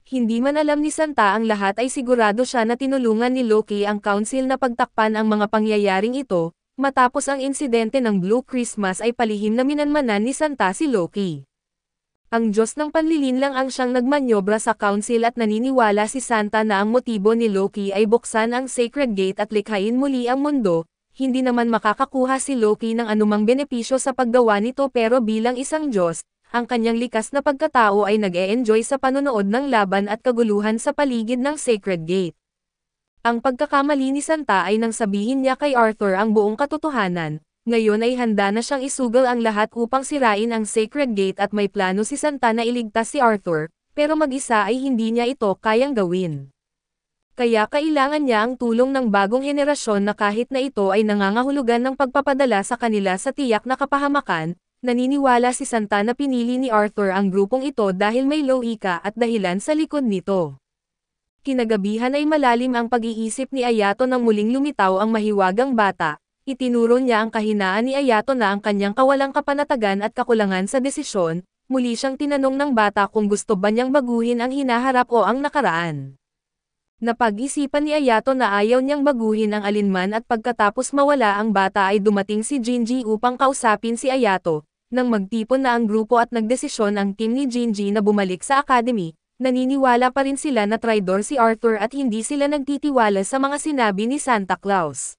Hindi man alam ni Santa ang lahat ay sigurado siya na tinulungan ni Loki ang Council na pagtakpan ang mga pangyayaring ito, Matapos ang insidente ng Blue Christmas ay palihim na minanmanan ni Santa si Loki. Ang Diyos ng panlilinlang ang siyang nagmanyobra sa council at naniniwala si Santa na ang motibo ni Loki ay buksan ang Sacred Gate at likhain muli ang mundo. Hindi naman makakakuha si Loki ng anumang benepisyo sa paggawa nito pero bilang isang Diyos, ang kanyang likas na pagkatao ay nag-e-enjoy sa panonood ng laban at kaguluhan sa paligid ng Sacred Gate. Ang pagkakamali ni Santa ay nang sabihin niya kay Arthur ang buong katotohanan. Ngayon ay handa na siyang isugal ang lahat upang sirain ang Sacred Gate at may plano si Santa na iligtas si Arthur, pero mag-isa ay hindi niya ito kayang gawin. Kaya kailangan niya ang tulong ng bagong henerasyon na kahit na ito ay nangangahulugan ng pagpapadala sa kanila sa tiyak na kapahamakan. Naniniwala si Santa na pinili ni Arthur ang grupong ito dahil may logika at dahilan sa likod nito. Kinagabihan ay malalim ang pag-iisip ni Ayato nang muling lumitaw ang mahiwagang bata. Itinuro niya ang kahinaan ni Ayato na ang kanyang kawalang kapanatagan at kakulangan sa desisyon. Muli siyang tinanong ng bata kung gusto ba niyang baguhin ang hinaharap o ang nakaraan. Napag-isipan ni Ayato na ayaw niyang baguhin ang alinman at pagkatapos mawala ang bata ay dumating si Jinji upang kausapin si Ayato. Nang magtipon na ang grupo at nagdesisyon ang team ni Jinji na bumalik sa academy, naniniwala pa rin sila na traidor si Arthur at hindi sila nagtitiwala sa mga sinabi ni Santa Claus.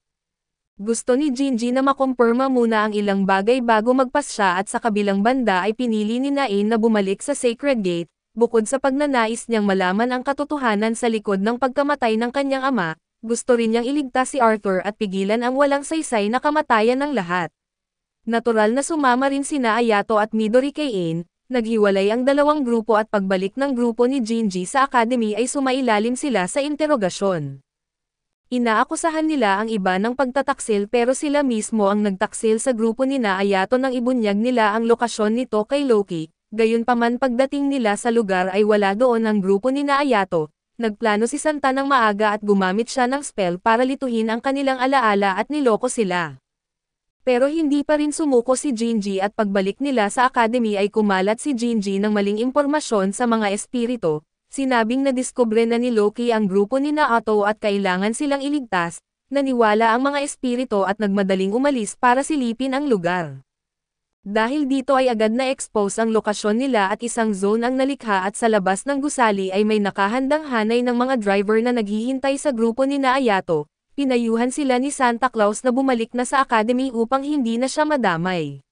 Gusto ni Jinji na makumpirma muna ang ilang bagay bago magpasya at sa kabilang banda ay pinili ni Nain na bumalik sa Sacred Gate, bukod sa pagnanais niyang malaman ang katotohanan sa likod ng pagkamatay ng kanyang ama, gusto rin niyang iligtas si Arthur at pigilan ang walang saysay na kamatayan ng lahat. Natural na sumama rin sina Ayato at Midori kay Ain, naghiwalay ang dalawang grupo at pagbalik ng grupo ni Jinji sa academy ay sumailalim sila sa interogasyon. Inaakusahan nila ang iba ng pagtataksil pero sila mismo ang nagtaksil sa grupo ni Ayato nang ibunyag nila ang lokasyon nito kay Loki, gayunpaman pagdating nila sa lugar ay wala doon ang grupo ni Ayato. Nagplano si Santa ng maaga at gumamit siya ng spell para lituhin ang kanilang alaala at niloko sila. Pero hindi pa rin sumuko si Jinji at pagbalik nila sa academy ay kumalat si Jinji ng maling impormasyon sa mga espiritu. Sinabing nadiskubre na ni Loki ang grupo ni Naoto at kailangan silang iligtas, naniwala ang mga espiritu at nagmadaling umalis para silipin ang lugar. Dahil dito ay agad na-expose ang lokasyon nila at isang zone ang nalikha at sa labas ng gusali ay may nakahandang hanay ng mga driver na naghihintay sa grupo ni Ayato. Pinayuhan sila ni Santa Claus na bumalik na sa academy upang hindi na siya madamay.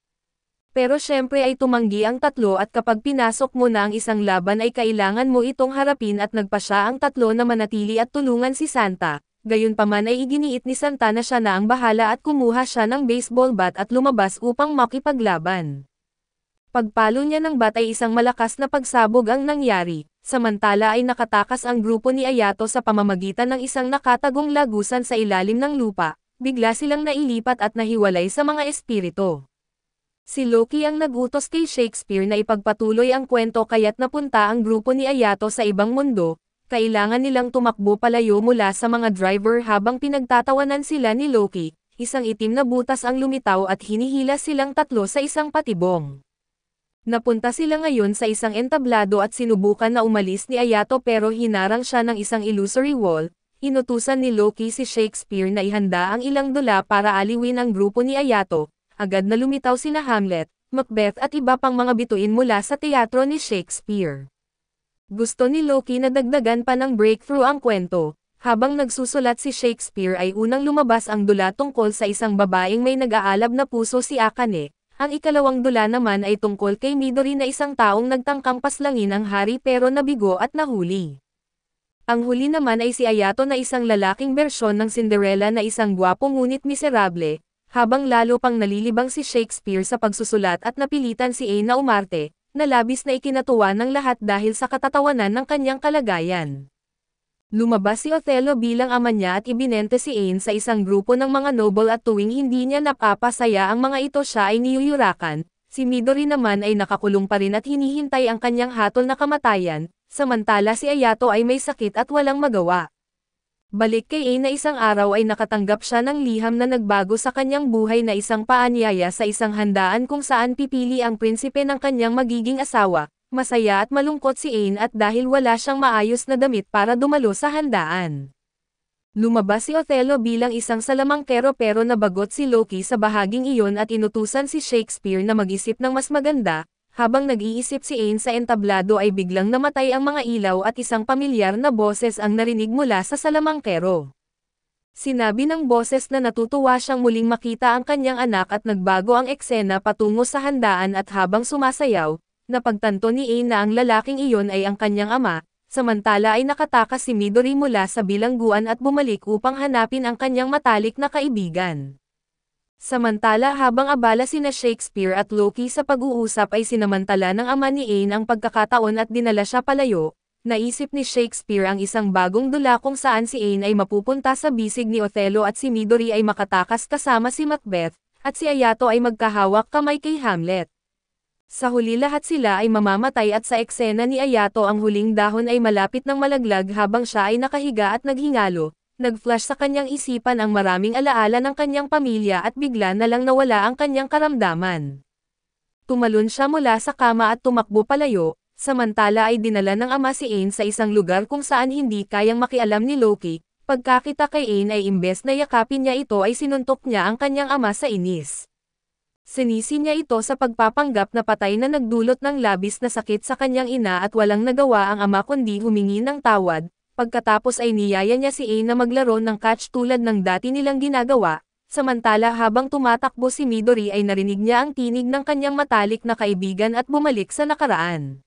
Pero syempre ay tumanggi ang tatlo at kapag pinasok mo na ang isang laban ay kailangan mo itong harapin at nagpa siya ang tatlo na manatili at tulungan si Santa. Gayunpaman ay iginiit ni Santa na siya na ang bahala at kumuha siya ng baseball bat at lumabas upang makipaglaban. Pagpalo niya ng bat ay isang malakas na pagsabog ang nangyari, samantala ay nakatakas ang grupo ni Ayato sa pamamagitan ng isang nakatagong lagusan sa ilalim ng lupa, bigla silang nailipat at nahiwalay sa mga espiritu. Si Loki ang nagutos kay Shakespeare na ipagpatuloy ang kwento kaya't napunta ang grupo ni Ayato sa ibang mundo, kailangan nilang tumakbo palayo mula sa mga driver habang pinagtatawanan sila ni Loki, isang itim na butas ang lumitaw at hinihila silang tatlo sa isang patibong. Napunta sila ngayon sa isang entablado at sinubukan na umalis ni Ayato pero hinarang siya ng isang illusory wall. Inutusan ni Loki si Shakespeare na ihanda ang ilang dula para aliwin ang grupo ni Ayato. Agad na lumitaw sina Hamlet, Macbeth at iba pang mga bituin mula sa teatro ni Shakespeare. Gusto ni Loki na dagdagan pa ng breakthrough ang kwento. Habang nagsusulat si Shakespeare ay unang lumabas ang dula tungkol sa isang babaeng may nag-aalab na puso si Akane. Ang ikalawang dula naman ay tungkol kay Midori na isang taong nagtangkang paslangin ang hari pero nabigo at nahuli. Ang huli naman ay si Ayato na isang lalaking bersyon ng Cinderella na isang gwapo ngunit miserable. Habang lalo pang nalilibang si Shakespeare sa pagsusulat at napilitan si Ain na umarte, na labis na ikinatuwa ng lahat dahil sa katatawanan ng kanyang kalagayan. Lumabas si Othello bilang ama niya at ibinente si Ain sa isang grupo ng mga noble at tuwing hindi niya napapasaya ang mga ito siya ay niyuyurakan, si Midori naman ay nakakulong pa rin at hinihintay ang kanyang hatol na kamatayan, samantala si Ayato ay may sakit at walang magawa. Balik kay Ain na isang araw ay nakatanggap siya ng liham na nagbago sa kanyang buhay na isang paanyaya sa isang handaan kung saan pipili ang prinsipe ng kanyang magiging asawa. Masaya at malungkot si Ain at dahil wala siyang maayos na damit para dumalo sa handaan. Lumabas si Othello bilang isang salamangkero pero nabagot si Loki sa bahaging iyon at inutusan si Shakespeare na mag-isip ng mas maganda. Habang nag-iisip si Anne sa entablado ay biglang namatay ang mga ilaw at isang pamilyar na boses ang narinig mula sa salamangkero. Sinabi ng boses na natutuwa siyang muling makita ang kanyang anak at nagbago ang eksena patungo sa handaan at habang sumasayaw, napagtanto ni Anne na ang lalaking iyon ay ang kanyang ama. Samantala ay nakatakas si Midori mula sa bilangguan at bumalik upang hanapin ang kanyang matalik na kaibigan. Samantala habang abala sina Shakespeare at Loki sa pag-uusap ay sinamantala ng ama ni Anne ang pagkakataon at dinala siya palayo. Naisip ni Shakespeare ang isang bagong dula kung saan si Anne ay mapupunta sa bisig ni Othello at si Midori ay makatakas kasama si Macbeth, at si Ayato ay magkahawak kamay kay Hamlet. Sa huli lahat sila ay mamamatay at sa eksena ni Ayato ang huling dahon ay malapit ng malaglag habang siya ay nakahiga at naghingalo, nag-flash sa kanyang isipan ang maraming alaala ng kanyang pamilya at bigla na lang nawala ang kanyang karamdaman. Tumalon siya mula sa kama at tumakbo palayo, samantala ay dinala ng ama si Anne sa isang lugar kung saan hindi kayang makialam ni Loki. Pagkakita kay Anne ay imbes na yakapin niya ito ay sinuntok niya ang kanyang ama sa inis. Sinisi niya ito sa pagpapanggap na patay na nagdulot ng labis na sakit sa kanyang ina at walang nagawa ang ama kundi humingi ng tawad. Pagkatapos ay niyaya niya si Anne na maglaro ng catch tulad ng dati nilang ginagawa, samantala habang tumatakbo si Midori ay narinig niya ang tinig ng kanyang matalik na kaibigan at bumalik sa nakaraan.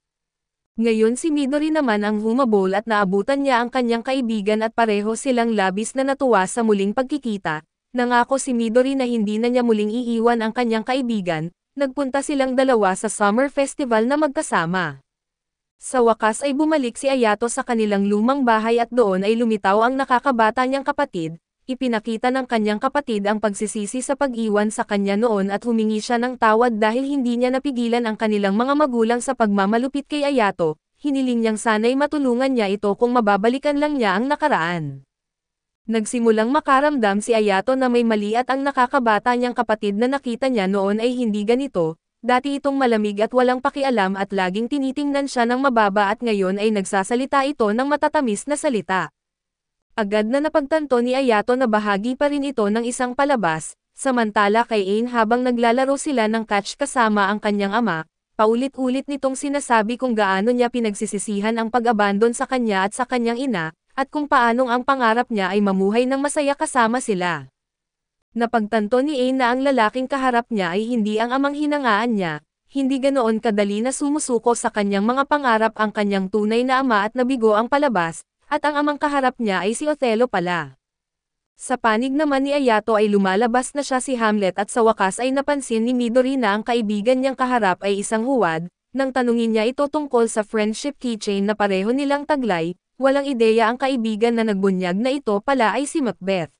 Ngayon si Midori naman ang humabol at naabutan niya ang kanyang kaibigan at pareho silang labis na natuwa sa muling pagkikita. Nangako si Midori na hindi na niya muling iiwan ang kanyang kaibigan, nagpunta silang dalawa sa summer festival na magkasama. Sa wakas ay bumalik si Ayato sa kanilang lumang bahay at doon ay lumitaw ang nakakabata niyang kapatid, ipinakita ng kanyang kapatid ang pagsisisi sa pag-iwan sa kanya noon at humingi siya ng tawad dahil hindi niya napigilan ang kanilang mga magulang sa pagmamalupit kay Ayato, hiniling niyang sana'y matulungan niya ito kung mababalikan lang niya ang nakaraan. Nagsimulang makaramdam si Ayato na may mali at ang nakakabata niyang kapatid na nakita niya noon ay hindi ganito, dati itong malamig at walang pakialam at laging tinitingnan siya ng mababa at ngayon ay nagsasalita ito ng matatamis na salita. Agad na napagtanto ni Ayato na bahagi pa rin ito ng isang palabas, samantala kay Anne habang naglalaro sila ng catch kasama ang kanyang ama, paulit-ulit nitong sinasabi kung gaano niya pinagsisisihan ang pag-abandon sa kanya at sa kanyang ina, at kung paanong ang pangarap niya ay mamuhay ng masaya kasama sila. Napagtanto ni Anne na ang lalaking kaharap niya ay hindi ang amang hinangaan niya, hindi ganoon kadali na sumusuko sa kanyang mga pangarap ang kanyang tunay na ama at nabigo ang palabas, at ang amang kaharap niya ay si Othello pala. Sa panig naman ni Ayato ay lumalabas na siya si Hamlet at sa wakas ay napansin ni Midori na ang kaibigan niyang kaharap ay isang huwad, nang tanungin niya ito tungkol sa friendship keychain na pareho nilang taglay. Walang ideya ang kaibigan na nagbunyag na ito pala ay si Macbeth.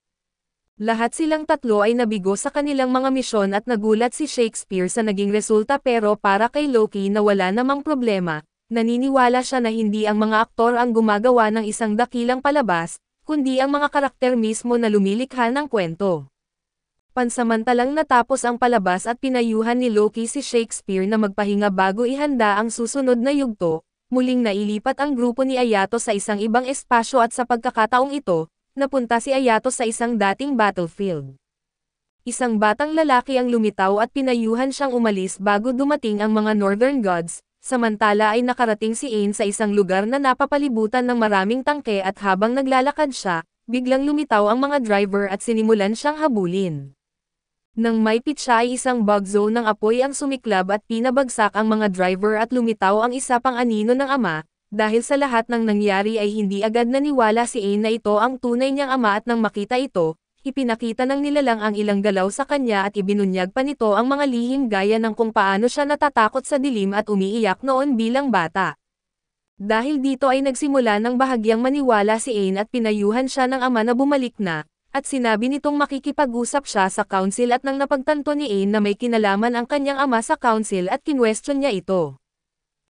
Lahat silang tatlo ay nabigo sa kanilang mga misyon at nagulat si Shakespeare sa naging resulta pero para kay Loki na wala namang problema, naniniwala siya na hindi ang mga aktor ang gumagawa ng isang dakilang palabas, kundi ang mga karakter mismo na lumilikha ng kwento. Pansamantalang natapos ang palabas at pinayuhan ni Loki si Shakespeare na magpahinga bago ihanda ang susunod na yugto. Muling nailipat ang grupo ni Ayato sa isang ibang espasyo at sa pagkakataong ito, napunta si Ayato sa isang dating battlefield. Isang batang lalaki ang lumitaw at pinayuhan siyang umalis bago dumating ang mga Northern Gods, samantala ay nakarating si Anne sa isang lugar na napapalibutan ng maraming tangke at habang naglalakad siya, biglang lumitaw ang mga driver at sinimulan siyang habulin. Nang may pitsa ay isang bug zone ng apoy ang sumiklab at pinabagsak ang mga driver at lumitaw ang isa pang anino ng ama, dahil sa lahat ng nangyari ay hindi agad naniwala si Anne na ito ang tunay niyang ama at nang makita ito, ipinakita ng nilalang ang ilang galaw sa kanya at ibinunyag pa nito ang mga lihim gaya ng kung paano siya natatakot sa dilim at umiiyak noon bilang bata. Dahil dito ay nagsimula ng bahagyang maniwala si Anne at pinayuhan siya ng ama na bumalik na, at sinabi nitong makikipag-usap siya sa council at nang napagtanto ni Anne na may kinalaman ang kanyang ama sa council at kinwestiyon niya ito.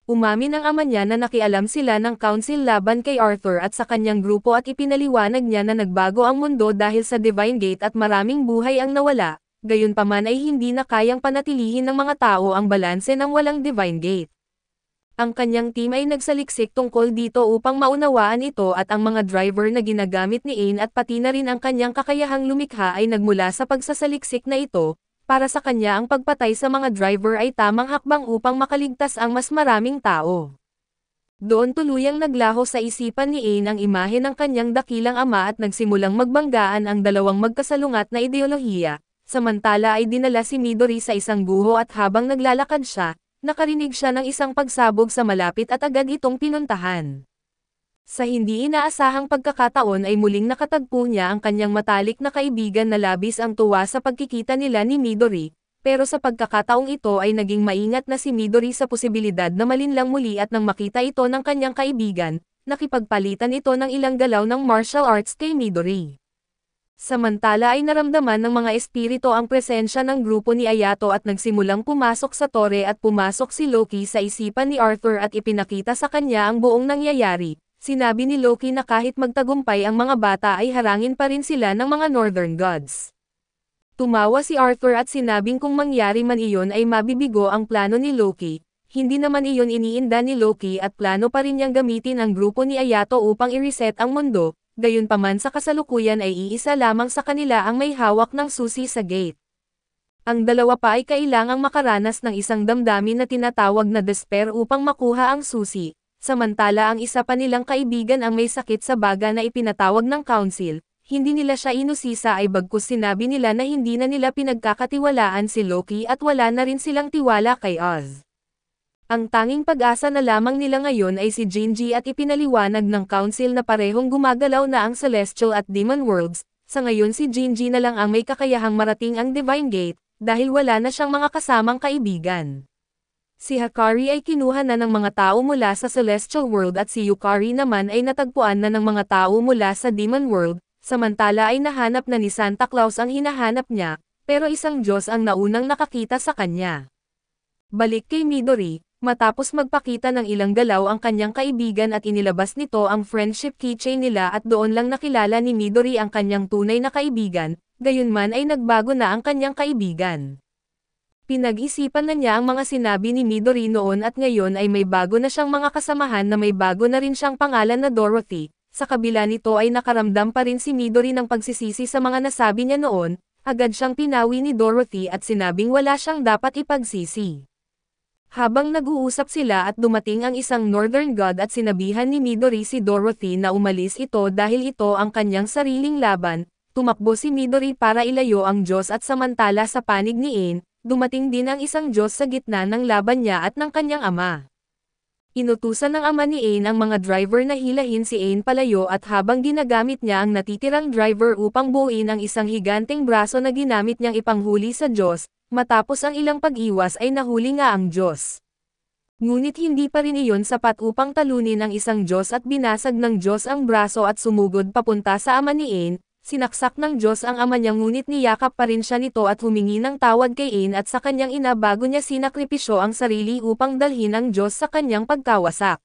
Umamin ang ama niya na nakialam sila ng council laban kay Arthur at sa kanyang grupo at ipinaliwanag niya na nagbago ang mundo dahil sa Divine Gate at maraming buhay ang nawala, gayunpaman ay hindi na kayang panatilihin ng mga tao ang balanse ng walang Divine Gate. Ang kanyang team ay nagsaliksik tungkol dito upang maunawaan ito at ang mga driver na ginagamit ni Ain at pati na rin ang kanyang kakayahang lumikha ay nagmula sa pagsasaliksik na ito. Para sa kanya ang pagpatay sa mga driver ay tamang hakbang upang makaligtas ang mas maraming tao. Doon tuluyang naglaho sa isipan ni Ain ang imahe ng kanyang dakilang ama at nagsimulang magbanggaan ang dalawang magkasalungat na ideolohiya. Samantala ay dinala si Midori sa isang guho at habang naglalakad siya, nakarinig siya ng isang pagsabog sa malapit at agad itong pinuntahan. Sa hindi inaasahang pagkakataon ay muling nakatagpo niya ang kanyang matalik na kaibigan na labis ang tuwa sa pagkikita nila ni Midori, pero sa pagkakataong ito ay naging maingat na si Midori sa posibilidad na malinlang muli at nang makita ito ng kanyang kaibigan, nakipagpalitan ito ng ilang galaw ng martial arts kay Midori. Samantala ay naramdaman ng mga espiritu ang presensya ng grupo ni Ayato at nagsimulang pumasok sa tore at pumasok si Loki sa isipan ni Arthur at ipinakita sa kanya ang buong nangyayari. Sinabi ni Loki na kahit magtagumpay ang mga bata ay harangin pa rin sila ng mga Northern Gods. Tumawa si Arthur at sinabing kung mangyari man iyon ay mabibigo ang plano ni Loki. Hindi naman iyon iniinda ni Loki at plano pa rin niyang gamitin ang grupo ni Ayato upang i-reset ang mundo. Gayunpaman sa kasalukuyan ay iisa lamang sa kanila ang may hawak ng susi sa gate. Ang dalawa pa ay kailangang makaranas ng isang damdamin na tinatawag na despair upang makuha ang susi, samantala ang isa pa nilang kaibigan ang may sakit sa baga na ipinatawag ng council. Hindi nila siya inusisa ay bagkus sinabi nila na hindi na nila pinagkakatiwalaan si Loki at wala na rin silang tiwala kay Oz. Ang tanging pag-asa na lamang nila ngayon ay si Jinji at ipinaliwanag ng council na parehong gumagalaw na ang Celestial at Demon Worlds. Sa ngayon si Jinji na lang ang may kakayahang marating ang Divine Gate, dahil wala na siyang mga kasamang kaibigan. Si Hakari ay kinuha na ng mga tao mula sa Celestial World at si Yukari naman ay natagpuan na ng mga tao mula sa Demon World, samantala ay nahanap na ni Santa Claus ang hinahanap niya, pero isang Diyos ang naunang nakakita sa kanya. Balik kay Midori. Matapos magpakita ng ilang galaw ang kanyang kaibigan at inilabas nito ang friendship keychain nila at doon lang nakilala ni Midori ang kanyang tunay na kaibigan, gayunman ay nagbago na ang kanyang kaibigan. Pinag-isipan na niya ang mga sinabi ni Midori noon at ngayon ay may bago na siyang mga kasamahan na may bago na rin siyang pangalan na Dorothy. Sa kabila nito ay nakaramdam pa rin si Midori ng pagsisisi sa mga nasabi niya noon, agad siyang pinawi ni Dorothy at sinabing wala siyang dapat ipagsisi. Habang nag-uusap sila at dumating ang isang Northern God at sinabihan ni Midori si Dorothy na umalis ito dahil ito ang kanyang sariling laban, tumakbo si Midori para ilayo ang Diyos at samantala sa panig ni Ain, dumating din ang isang Diyos sa gitna ng laban niya at ng kanyang ama. Inutusan ng ama ni Ain ang mga driver na hilahin si Ain palayo at habang ginagamit niya ang natitirang driver upang buuin ang isang higanteng braso na ginamit niyang ipanghuli sa Diyos, matapos ang ilang pag-iwas ay nahuli nga ang Diyos. Ngunit hindi pa rin iyon sapat upang talunin ang isang Diyos at binasag ng Diyos ang braso at sumugod papunta sa ama ni Ain, sinaksak ng Diyos ang ama niya ngunit niyakap pa rin siya nito at humingi ng tawad kay Ain at sa kanyang ina bago niya sinakripisyo ang sarili upang dalhin ang Diyos sa kanyang pagkawasak.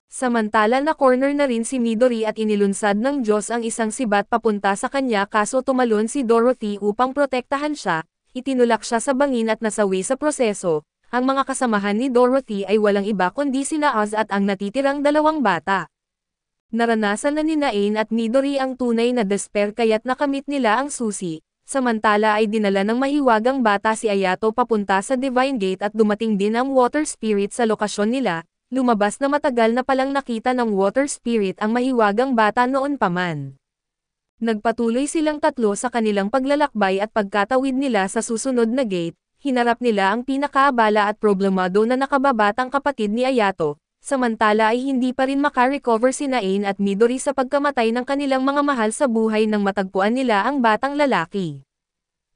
Samantala na corner na rin si Midori at inilunsad ng Diyos ang isang sibat papunta sa kanya kaso tumalon si Dorothy upang protektahan siya. Itinulak siya sa bangin at nasawi sa proseso. Ang mga kasamahan ni Dorothy ay walang iba kundi sina Oz at ang natitirang dalawang bata. Naranasan na ni Ain at Midori ang tunay na despair kaya't nakamit nila ang susi. Samantala ay dinala ng mahiwagang bata si Ayato papunta sa Divine Gate at dumating din ang Water Spirit sa lokasyon nila. Lumabas na matagal na palang nakita ng Water Spirit ang mahiwagang bata noon pa man. Nagpatuloy silang tatlo sa kanilang paglalakbay at pagkatawid nila sa susunod na gate, hinarap nila ang pinakaabala at problemado na nakababatang kapatid ni Ayato, samantala ay hindi pa rin makarecover sina Ain at Midori sa pagkamatay ng kanilang mga mahal sa buhay nang matagpuan nila ang batang lalaki.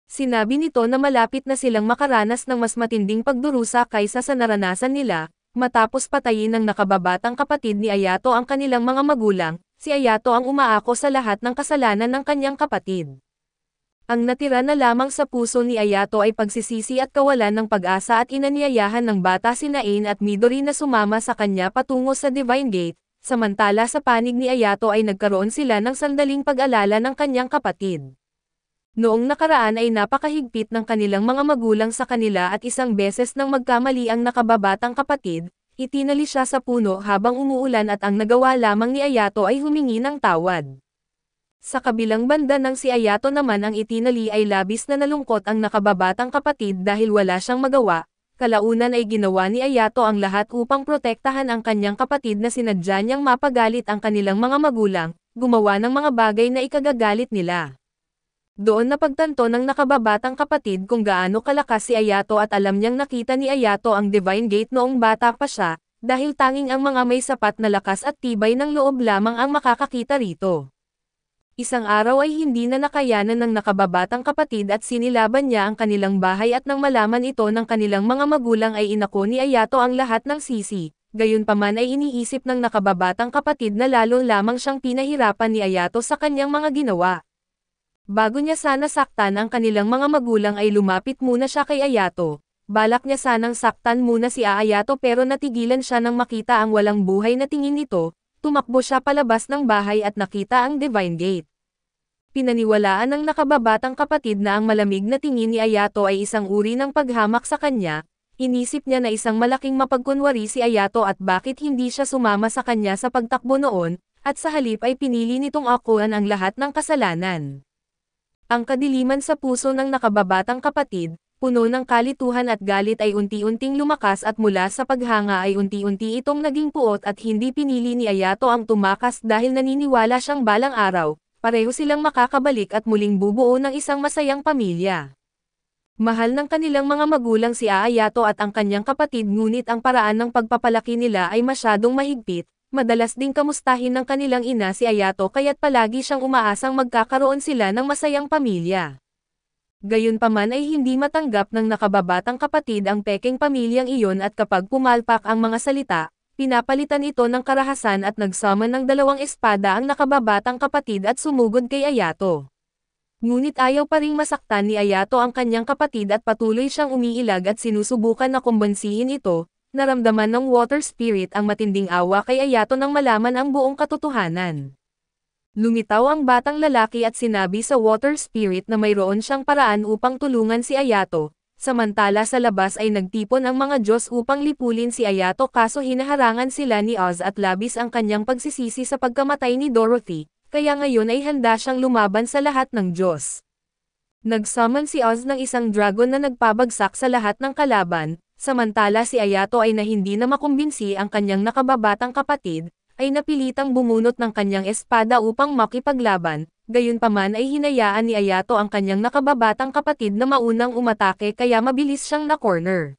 Sinabi nito na malapit na silang makaranas ng mas matinding pagdurusa kaysa sa naranasan nila, matapos patayin ng nakababatang kapatid ni Ayato ang kanilang mga magulang. Si Ayato ang umaako sa lahat ng kasalanan ng kanyang kapatid. Ang natira na lamang sa puso ni Ayato ay pagsisisi at kawalan ng pag-asa at inanyayahan ng bata sina Ain at Midori na sumama sa kanya patungo sa Divine Gate, samantala sa panig ni Ayato ay nagkaroon sila ng sandaling pag-alala ng kanyang kapatid. Noong nakaraan ay napakahigpit ng kanilang mga magulang sa kanila at isang beses nang magkamali ang nakababatang kapatid, Itinali siya sa puno habang umuulan at ang nagawa lamang ni Ayato ay humingi ng tawad. Sa kabilang banda ng si Ayato naman ang itinali ay labis na nalungkot ang nakababatang kapatid dahil wala siyang magawa. Kalaunan ay ginawa ni Ayato ang lahat upang protektahan ang kanyang kapatid na sinadya niyang mapagalit ang kanilang mga magulang, gumawa ng mga bagay na ikagagalit nila. Doon napagtanto ng nakababatang kapatid kung gaano kalakas si Ayato at alam niyang nakita ni Ayato ang Divine Gate noong bata pa siya, dahil tanging ang mga may sapat na lakas at tibay ng loob lamang ang makakakita rito. Isang araw ay hindi na nakayanan ng nakababatang kapatid at sinilaban niya ang kanilang bahay at nang malaman ito ng kanilang mga magulang ay inako ni Ayato ang lahat ng sisi. Gayunpaman ay iniisip ng nakababatang kapatid na lalo lamang siyang pinahirapan ni Ayato sa kanyang mga ginawa. Bago niya sana saktan ang kanilang mga magulang ay lumapit muna siya kay Ayato. Balak niya sanang saktan muna si Ayato pero natigilan siya nang makita ang walang buhay na tingin nito. Tumakbo siya palabas ng bahay at nakita ang Divine Gate. Pinaniwalaan ng nakababatang kapatid na ang malamig na tingin ni Ayato ay isang uri ng paghamak sa kanya. Inisip niya na isang malaking mapagkunwari si Ayato at bakit hindi siya sumama sa kanya sa pagtakbo noon, at sa halip ay pinili nitong akuan ang lahat ng kasalanan. Ang kadiliman sa puso ng nakababatang kapatid, puno ng kalituhan at galit ay unti-unting lumakas at mula sa paghanga ay unti-unti itong naging puot at hindi pinili ni Ayato ang tumakas dahil naniniwala siyang balang araw, pareho silang makakabalik at muling bubuo ng isang masayang pamilya. Mahal ng kanilang mga magulang si Ayato at ang kanyang kapatid ngunit ang paraan ng pagpapalaki nila ay masyadong mahigpit, madalas ding kamustahin ng kanilang ina si Ayato kaya't palagi siyang umaasang magkakaroon sila ng masayang pamilya. Gayunpaman ay hindi matanggap ng nakababatang kapatid ang pekeng pamilyang iyon at kapag pumalpak ang mga salita, pinapalitan ito ng karahasan at nagsummon ng 2 espada ang nakababatang kapatid at sumugod kay Ayato. Ngunit ayaw pa ring masaktan ni Ayato ang kanyang kapatid at patuloy siyang umiilag at sinusubukan na kumbansihin ito. Naramdaman ng Water Spirit ang matinding awa kay Ayato nang malaman ang buong katotohanan. Lumitaw ang batang lalaki at sinabi sa Water Spirit na mayroon siyang paraan upang tulungan si Ayato, samantala sa labas ay nagtipon ang mga Diyos upang lipulin si Ayato kaso hinaharangan sila ni Oz at labis ang kanyang pagsisisi sa pagkamatay ni Dorothy, kaya ngayon ay handa siyang lumaban sa lahat ng Diyos. Nagsummon si Oz ng isang dragon na nagpabagsak sa lahat ng kalaban, samantala si Ayato ay na hindi na makumbinsi ang kanyang nakababatang kapatid, ay napilitang bumunot ng kanyang espada upang makipaglaban, gayunpaman ay hinayaan ni Ayato ang kanyang nakababatang kapatid na maunang umatake kaya mabilis siyang na-corner.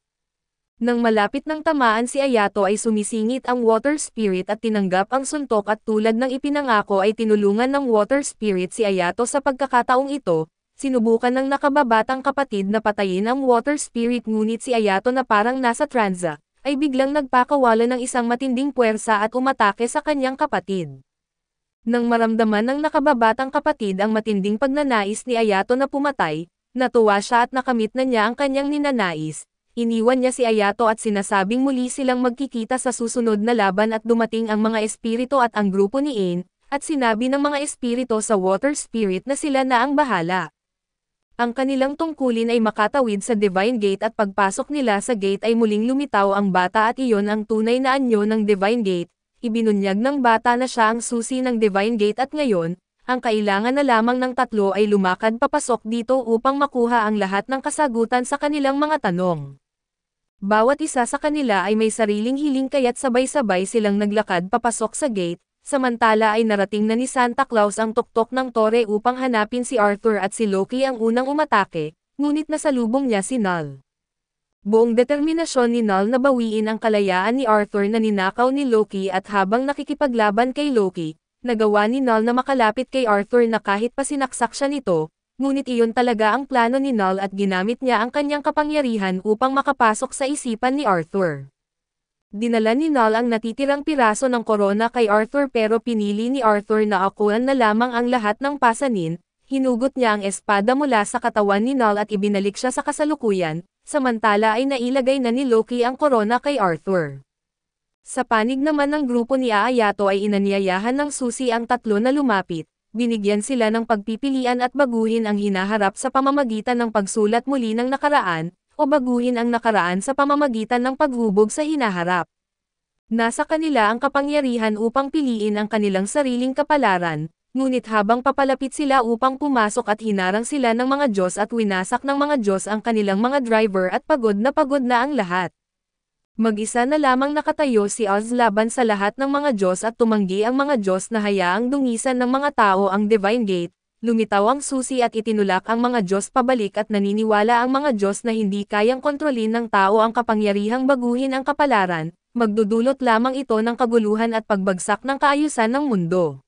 Nang malapit ng tamaan si Ayato ay sumisingit ang Water Spirit at tinanggap ang suntok at tulad ng ipinangako ay tinulungan ng Water Spirit si Ayato sa pagkakataong ito. Sinubukan ng nakababatang kapatid na patayin ang Water Spirit ngunit si Ayato na parang nasa tranza, ay biglang nagpakawala ng isang matinding puwersa at umatake sa kanyang kapatid. Nang maramdaman ng nakababatang kapatid ang matinding pagnanais ni Ayato na pumatay, natuwa siya at nakamit na niya ang kanyang ninanais. Iniwan niya si Ayato at sinasabing muli silang magkikita sa susunod na laban at dumating ang mga espiritu at ang grupo ni Ain, at sinabi ng mga espiritu sa Water Spirit na sila na ang bahala. Ang kanilang tungkulin ay makatawid sa Divine Gate at pagpasok nila sa gate ay muling lumitaw ang bata at iyon ang tunay na anyo ng Divine Gate. Ibinunyag ng bata na siya ang susi ng Divine Gate at ngayon, ang kailangan na lamang ng tatlo ay lumakad papasok dito upang makuha ang lahat ng kasagutan sa kanilang mga tanong. Bawat isa sa kanila ay may sariling hiling kaya't sabay-sabay silang naglakad papasok sa gate. Samantala ay narating na ni Santa Claus ang tuktok ng tore upang hanapin si Arthur at si Loki ang unang umatake, ngunit nasalubong niya si Null. Buong determinasyon ni Null na bawiin ang kalayaan ni Arthur na ninakaw ni Loki at habang nakikipaglaban kay Loki, nagawa ni Null na makalapit kay Arthur na kahit pa sinaksak siya nito, ngunit iyon talaga ang plano ni Null at ginamit niya ang kanyang kapangyarihan upang makapasok sa isipan ni Arthur. Dinala ni Null ang natitirang piraso ng korona kay Arthur pero pinili ni Arthur na akuan na lamang ang lahat ng pasanin, hinugot niya ang espada mula sa katawan ni Null at ibinalik siya sa kasalukuyan, samantala ay nailagay na ni Loki ang korona kay Arthur. Sa panig naman ng grupo ni Ayato ay inanyayahan ng susi ang tatlo na lumapit, binigyan sila ng pagpipilian at baguhin ang hinaharap sa pamamagitan ng pagsulat muli ng nakaraan, o baguhin ang nakaraan sa pamamagitan ng paghubog sa hinaharap. Nasa kanila ang kapangyarihan upang piliin ang kanilang sariling kapalaran, ngunit habang papalapit sila upang pumasok at hinarang sila ng mga Diyos at winasak ng mga Diyos ang kanilang mga driver at pagod na ang lahat. Mag-isa na lamang nakatayo si Oz laban sa lahat ng mga Diyos at tumanggi ang mga Diyos na hayaang dungisan ng mga tao ang Divine Gate, lumitaw ang susi at itinulak ang mga Diyos pabalik at naniniwala ang mga Diyos na hindi kayang kontrolin ng tao ang kapangyarihang baguhin ang kapalaran, magdudulot lamang ito ng kaguluhan at pagbagsak ng kaayusan ng mundo.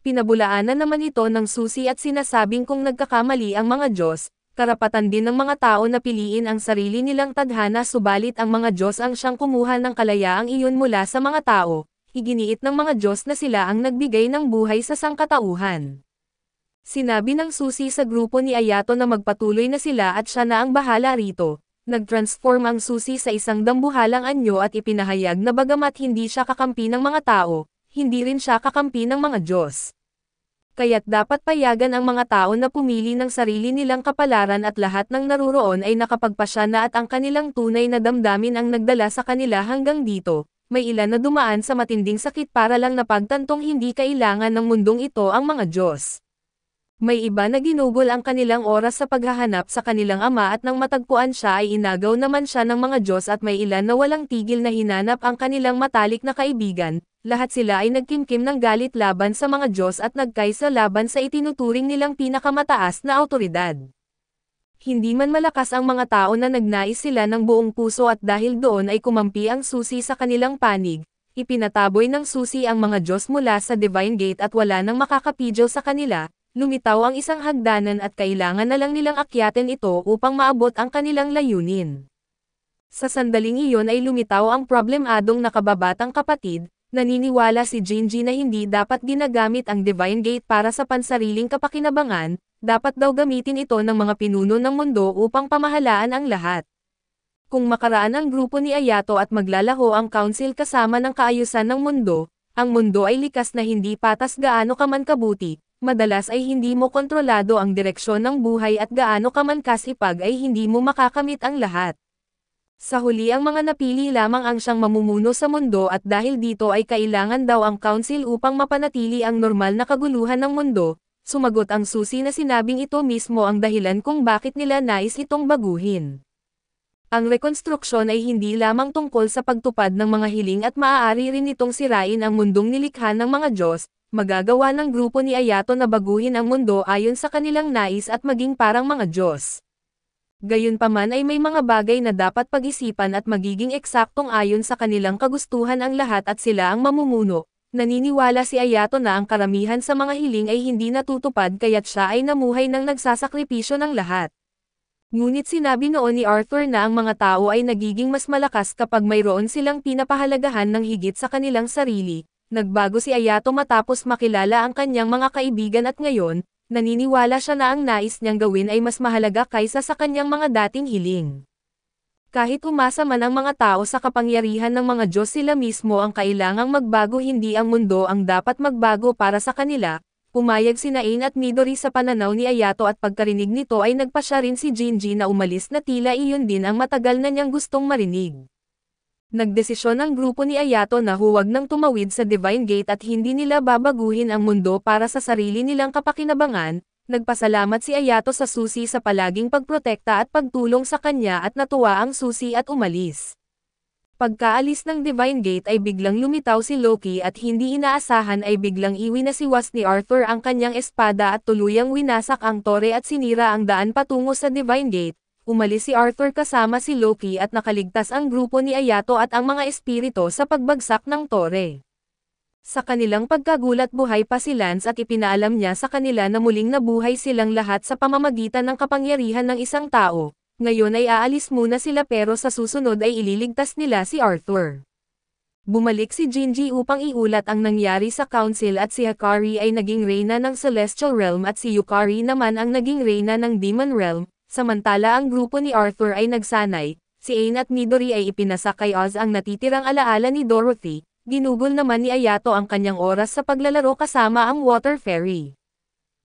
Pinabulaanan naman ito ng susi at sinasabing kung nagkakamali ang mga Diyos, karapatan din ng mga tao na piliin ang sarili nilang tadhana subalit ang mga Diyos ang siyang kumuha ng kalayaang iyon mula sa mga tao, iginiit ng mga Diyos na sila ang nagbigay ng buhay sa sangkatauhan. Sinabi ng susi sa grupo ni Ayato na magpatuloy na sila at siya na ang bahala rito. Nag-transform ang susi sa isang dambuhalang anyo at ipinahayag na bagamat hindi siya kakampi ng mga tao, hindi rin siya kakampi ng mga Diyos. Kaya't dapat payagan ang mga tao na pumili ng sarili nilang kapalaran at lahat ng naruroon ay nakapagpasya na at ang kanilang tunay na damdamin ang nagdala sa kanila hanggang dito. May ilan na dumaan sa matinding sakit para lang napagtantong hindi kailangan ng mundong ito ang mga Diyos. May iba na ginugol ang kanilang oras sa paghahanap sa kanilang ama at nang matagpuan siya ay inagaw naman siya ng mga Diyos at may ilan na walang tigil na hinanap ang kanilang matalik na kaibigan. Lahat sila ay nagkimkim ng galit laban sa mga Diyos at nagkaisa laban sa itinuturing nilang pinakamataas na awtoridad. Hindi man malakas ang mga tao na nagnais sila ng buong puso at dahil doon ay kumampi ang susi sa kanilang panig, ipinataboy ng susi ang mga Diyos mula sa Divine Gate at wala nang makakapidyo sa kanila, lumitaw ang isang hagdanan at kailangan na lang nilang akyatin ito upang maabot ang kanilang layunin. Sa sandaling iyon ay lumitaw ang problemadong nakababatang kapatid. Naniniwala si Jinji na hindi dapat ginagamit ang Divine Gate para sa pansariling kapakinabangan, dapat daw gamitin ito ng mga pinuno ng mundo upang pamahalaan ang lahat. Kung makaraan ang grupo ni Ayato at maglalaho ang council kasama ng kaayusan ng mundo, ang mundo ay likas na hindi patas gaano ka man kabuti, madalas ay hindi mo kontrolado ang direksyon ng buhay at gaano ka man kasipag ay hindi mo makakamit ang lahat. Sa huli ang mga napili lamang ang siyang mamumuno sa mundo at dahil dito ay kailangan daw ang council upang mapanatili ang normal na kaguluhan ng mundo, sumagot ang susi na sinabing ito mismo ang dahilan kung bakit nila nais itong baguhin. Ang rekonstruksyon ay hindi lamang tungkol sa pagtupad ng mga hiling at maaari rin itong sirain ang mundong nilikha ng mga Diyos, magagawa ng grupo ni Ayato na baguhin ang mundo ayon sa kanilang nais at maging parang mga Diyos. Gayunpaman ay may mga bagay na dapat pag-isipan at magiging eksaktong ayon sa kanilang kagustuhan ang lahat at sila ang mamumuno. Naniniwala si Ayato na ang karamihan sa mga hiling ay hindi natutupad kaya't siya ay namuhay ng nagsasakripisyo ng lahat. Ngunit sinabi noon ni Arthur na ang mga tao ay nagiging mas malakas kapag mayroon silang pinapahalagahan ng higit sa kanilang sarili. Nagbago si Ayato matapos makilala ang kanyang mga kaibigan at ngayon, naniniwala siya na ang nais niyang gawin ay mas mahalaga kaysa sa kanyang mga dating hiling. Kahit umasa man ang mga tao sa kapangyarihan ng mga Diyos, sila mismo ang kailangang magbago, hindi ang mundo ang dapat magbago para sa kanila. Pumayag sina Ain at Midori sa pananaw ni Ayato at pagkarinig nito ay nagpasya rin si Jinji na umalis na tila iyon din ang matagal na niyang gustong marinig. Nagdesisyon ang grupo ni Ayato na huwag nang tumawid sa Divine Gate at hindi nila babaguhin ang mundo para sa sarili nilang kapakinabangan. Nagpasalamat si Ayato sa susi sa palaging pagprotekta at pagtulong sa kanya at natuwa ang susi at umalis. Pagkaalis ng Divine Gate ay biglang lumitaw si Loki at hindi inaasahan ay biglang iwinasiwas ni Arthur ang kanyang espada at tuluyang winasak ang tore at sinira ang daan patungo sa Divine Gate. Umalis si Arthur kasama si Loki at nakaligtas ang grupo ni Ayato at ang mga espirito sa pagbagsak ng tore. Sa kanilang pagkagulat buhay pa si Lance at ipinaalam niya sa kanila na muling nabuhay silang lahat sa pamamagitan ng kapangyarihan ng isang tao. Ngayon ay aalis muna sila pero sa susunod ay ililigtas nila si Arthur. Bumalik si Jinji upang iulat ang nangyari sa council at si Hakari ay naging reyna ng Celestial Realm at si Yukari naman ang naging reyna ng Demon Realm. Samantala ang grupo ni Arthur ay nagsanay, si Ain at Midori ay ipinasa kay Oz ang natitirang alaala ni Dorothy, ginugol naman ni Ayato ang kanyang oras sa paglalaro kasama ang Water Fairy.